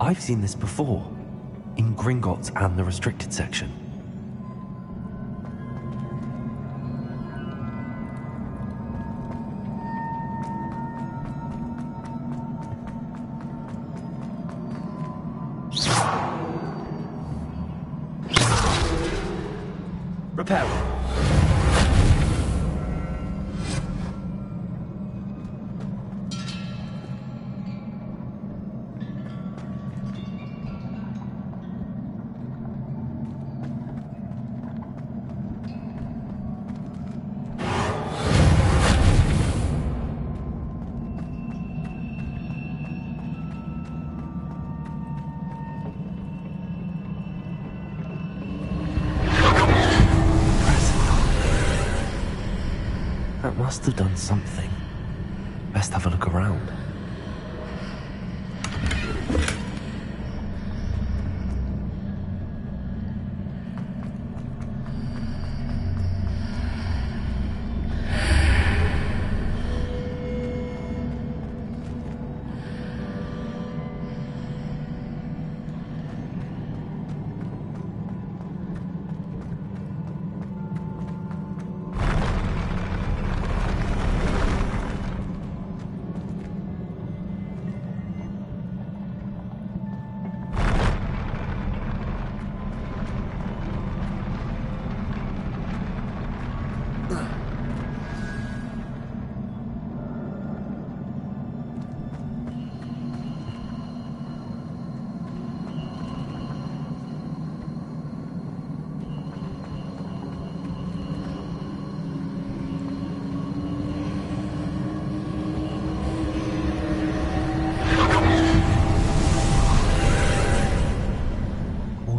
I've seen this before, in Gringotts and the restricted section. Repair. That must have done something. Best have a look around.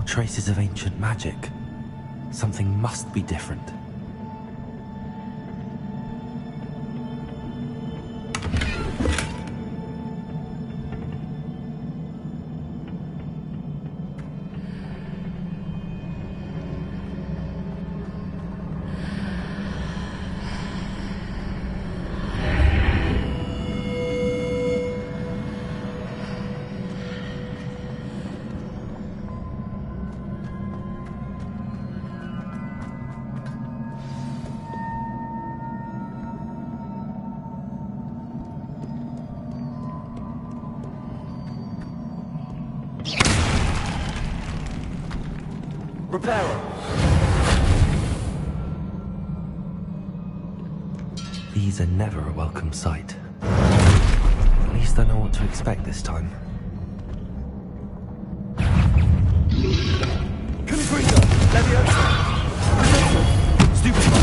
Traces of ancient magic. Something must be different. Repairer. These are never a welcome sight. At least I know what to expect this time. Confringo. Leviosa. Stupefy.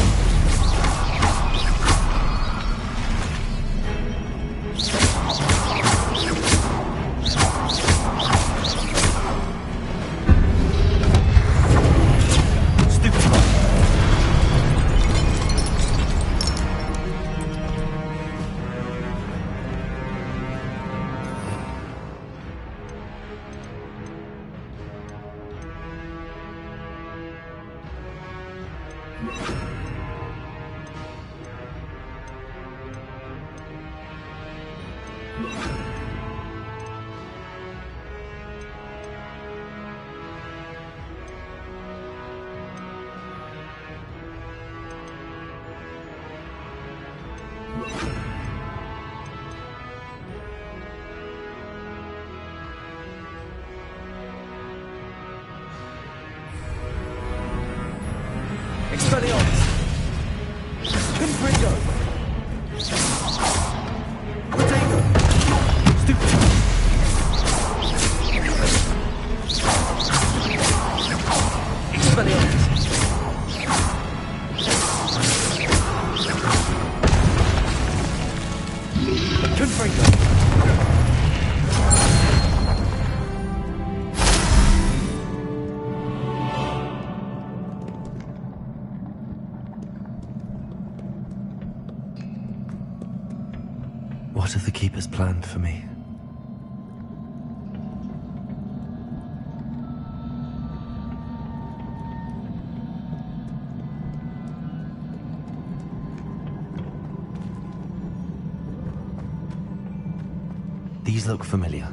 Expelliarmus. Confringo. Protego. Stupefy. Expelliarmus. Confringo. What have the Keepers planned for me? These look familiar.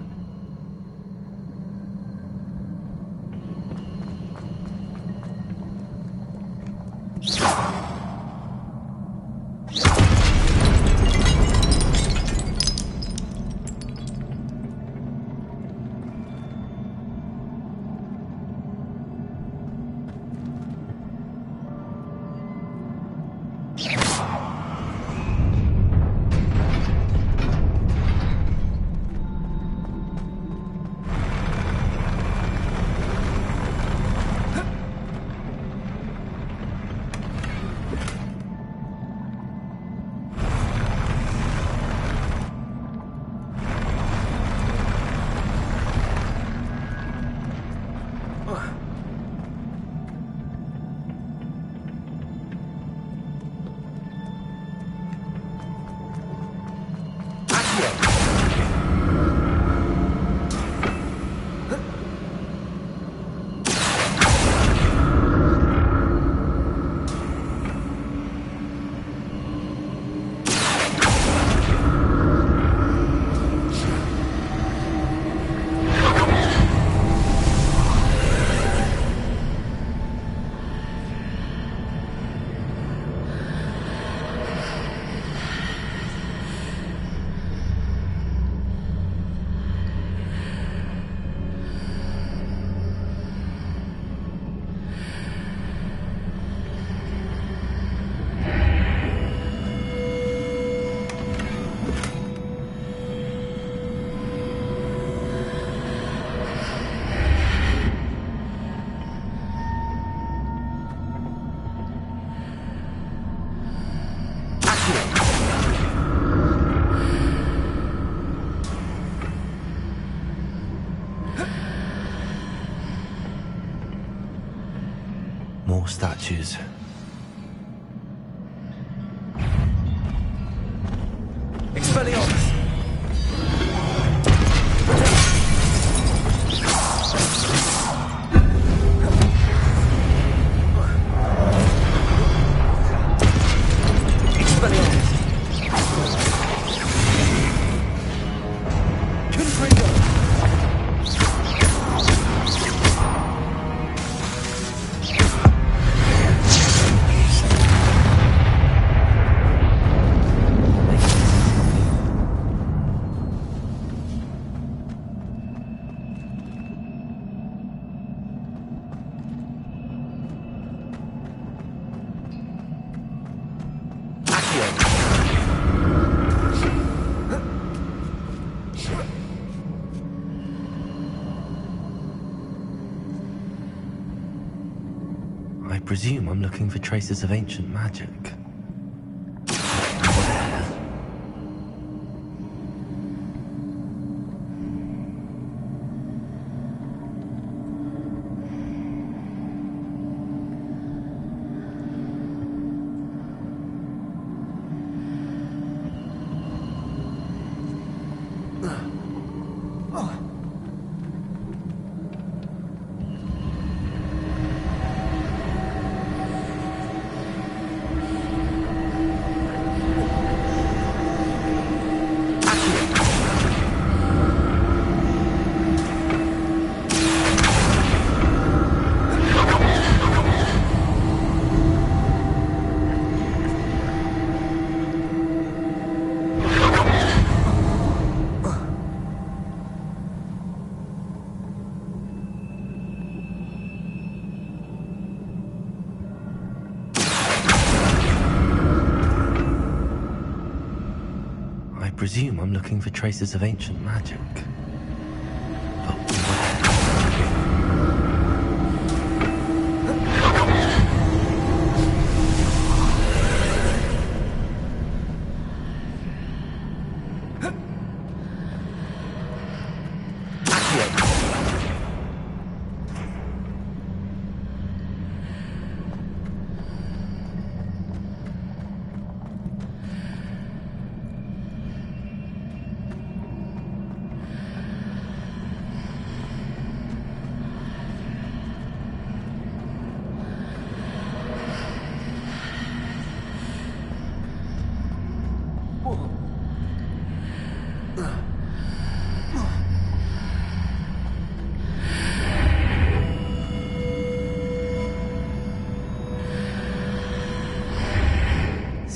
More statues. Expelliarmus! I presume I'm looking for traces of ancient magic. I presume I'm looking for traces of ancient magic.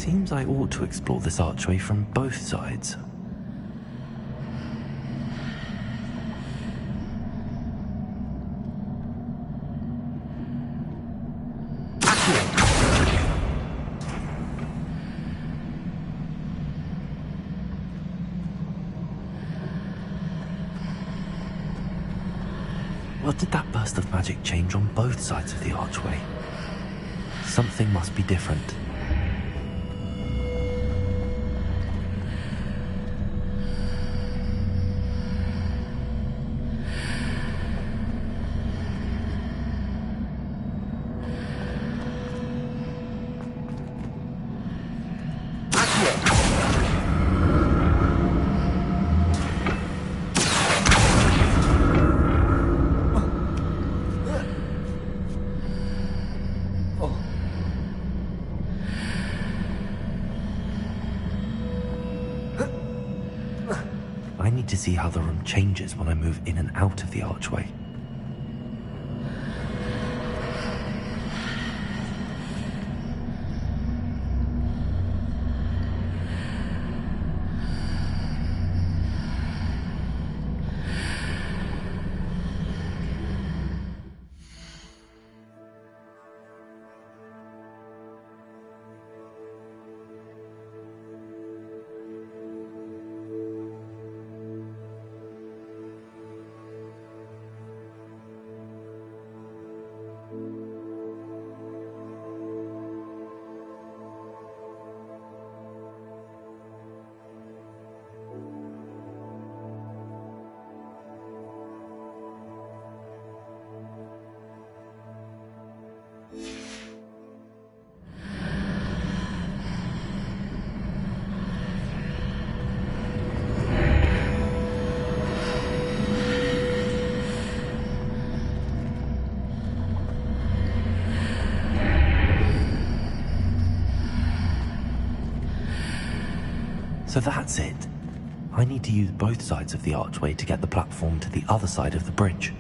Seems I ought to explore this archway from both sides. What did that burst of magic change on both sides of the archway? Something must be different. I need to see how the room changes when I move in and out of the archway. So that's it. I need to use both sides of the archway to get the platform to the other side of the bridge.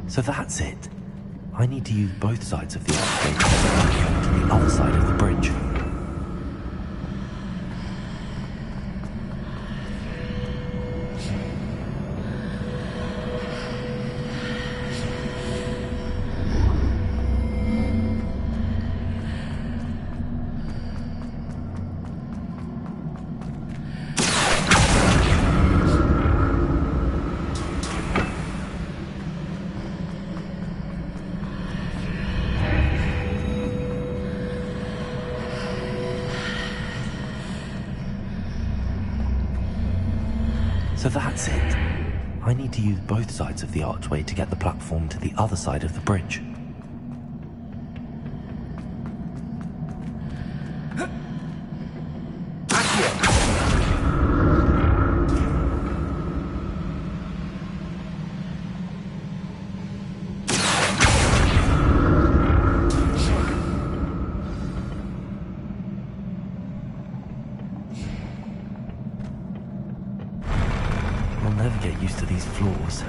So that's it. I need to use both sides of the archway to get the platform to the other side of the bridge. So that's it. I need to use both sides of the archway to get the platform to the other side of the bridge. I'll never get used to these floors.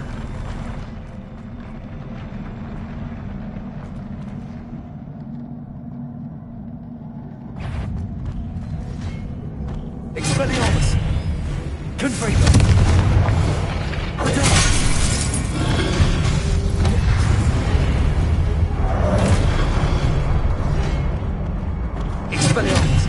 Expelliarmus! Confringo! Expelliarmus!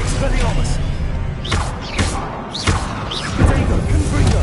Expelliarmus! Potato, Confringo!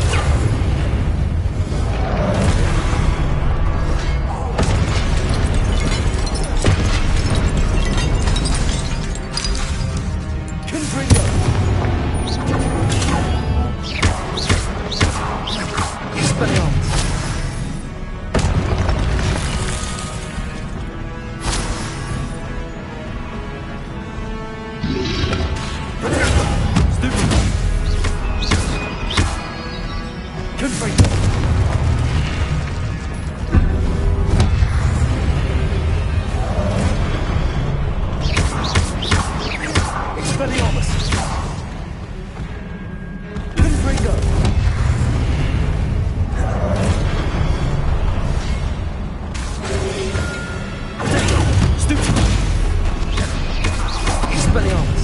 Expelliarmus!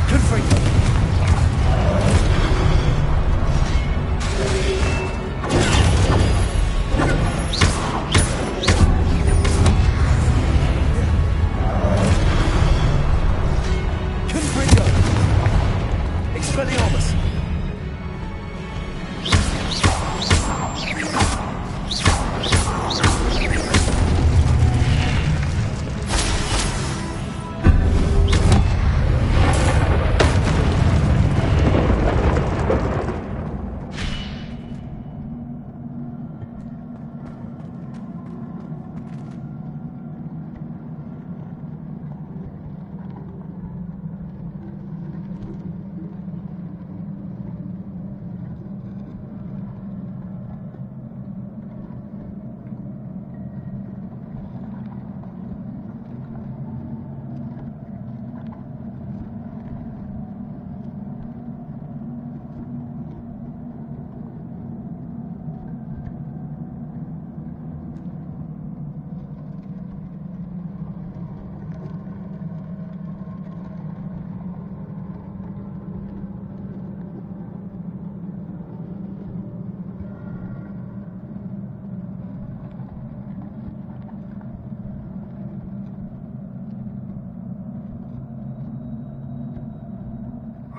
Confringo! Confringo! Expelliarmus!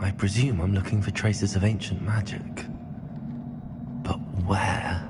I presume I'm looking for traces of ancient magic. But where?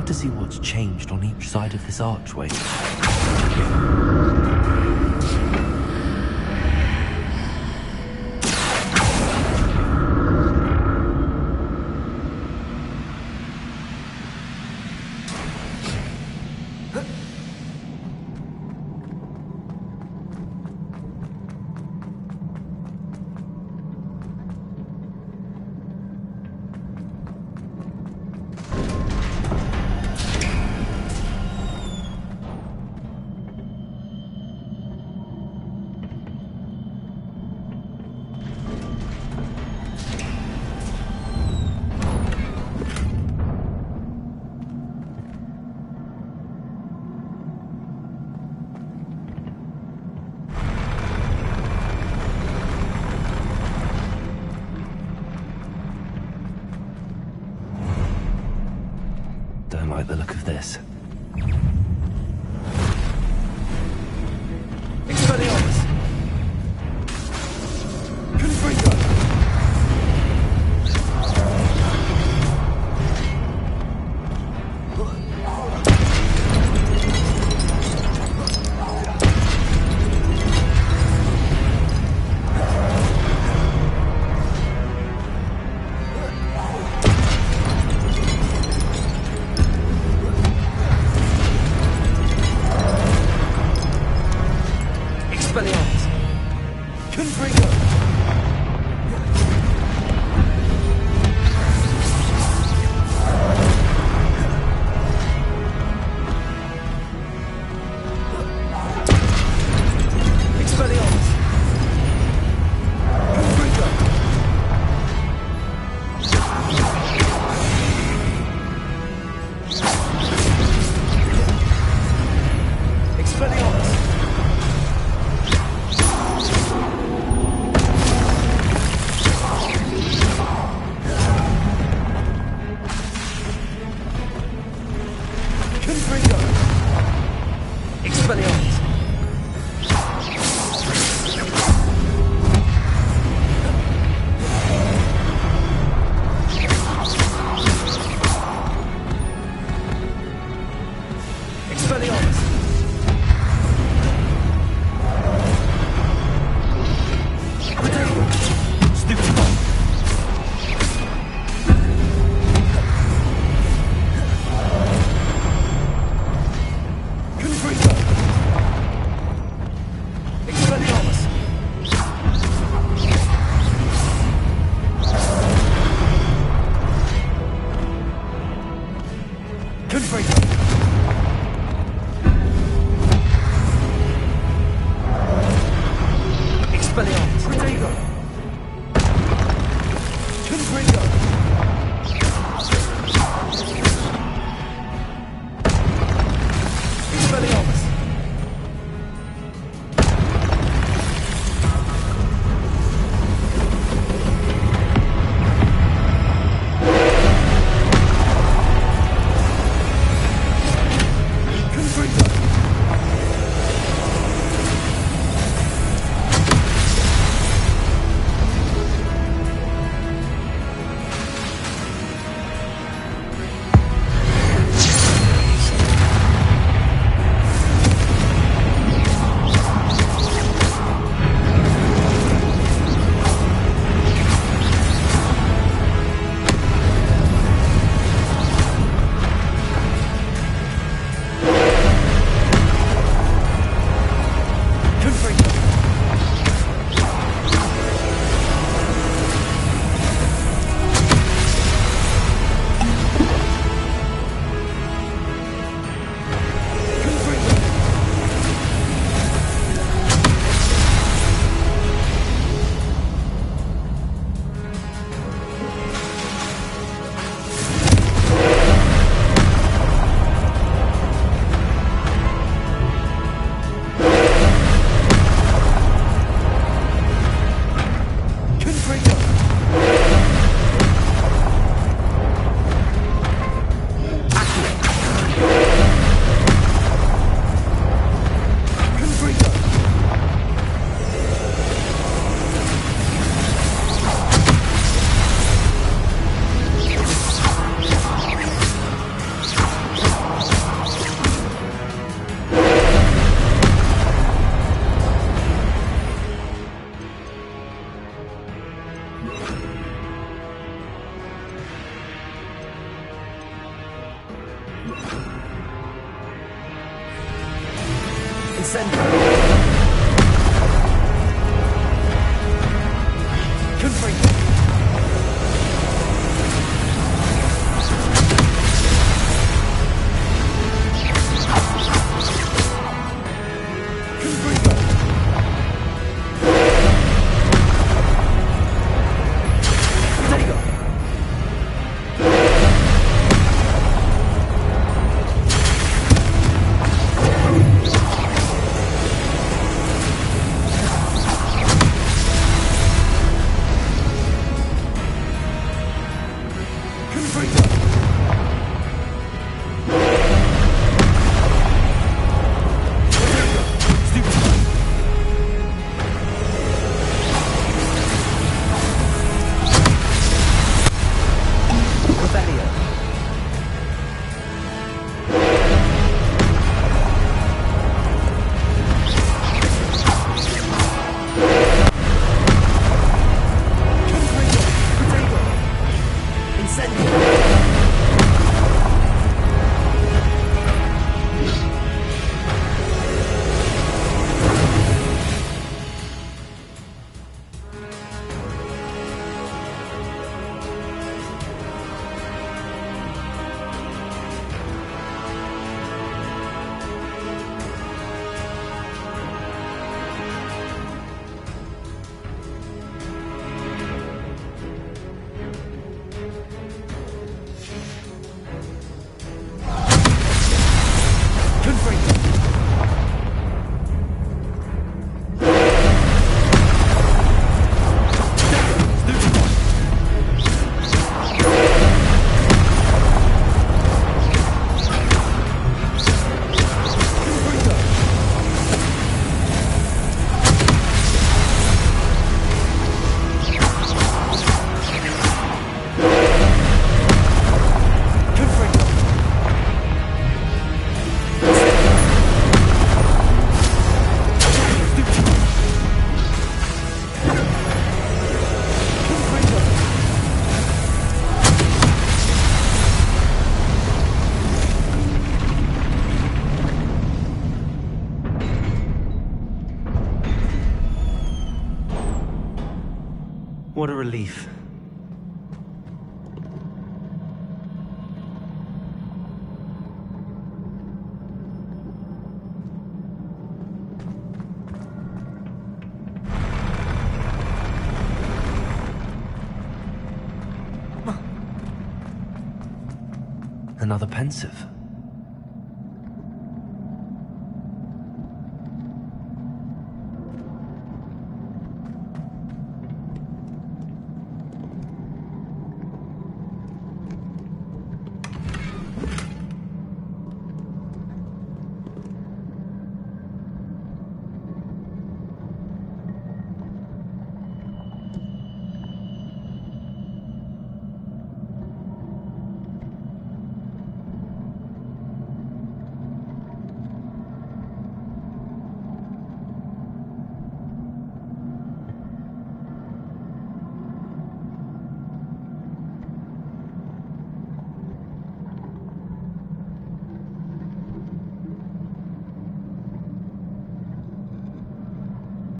To see what's changed on each side of this archway. Don't like the look of this. Expelliarmus! Confringo! What a relief. Another pensive.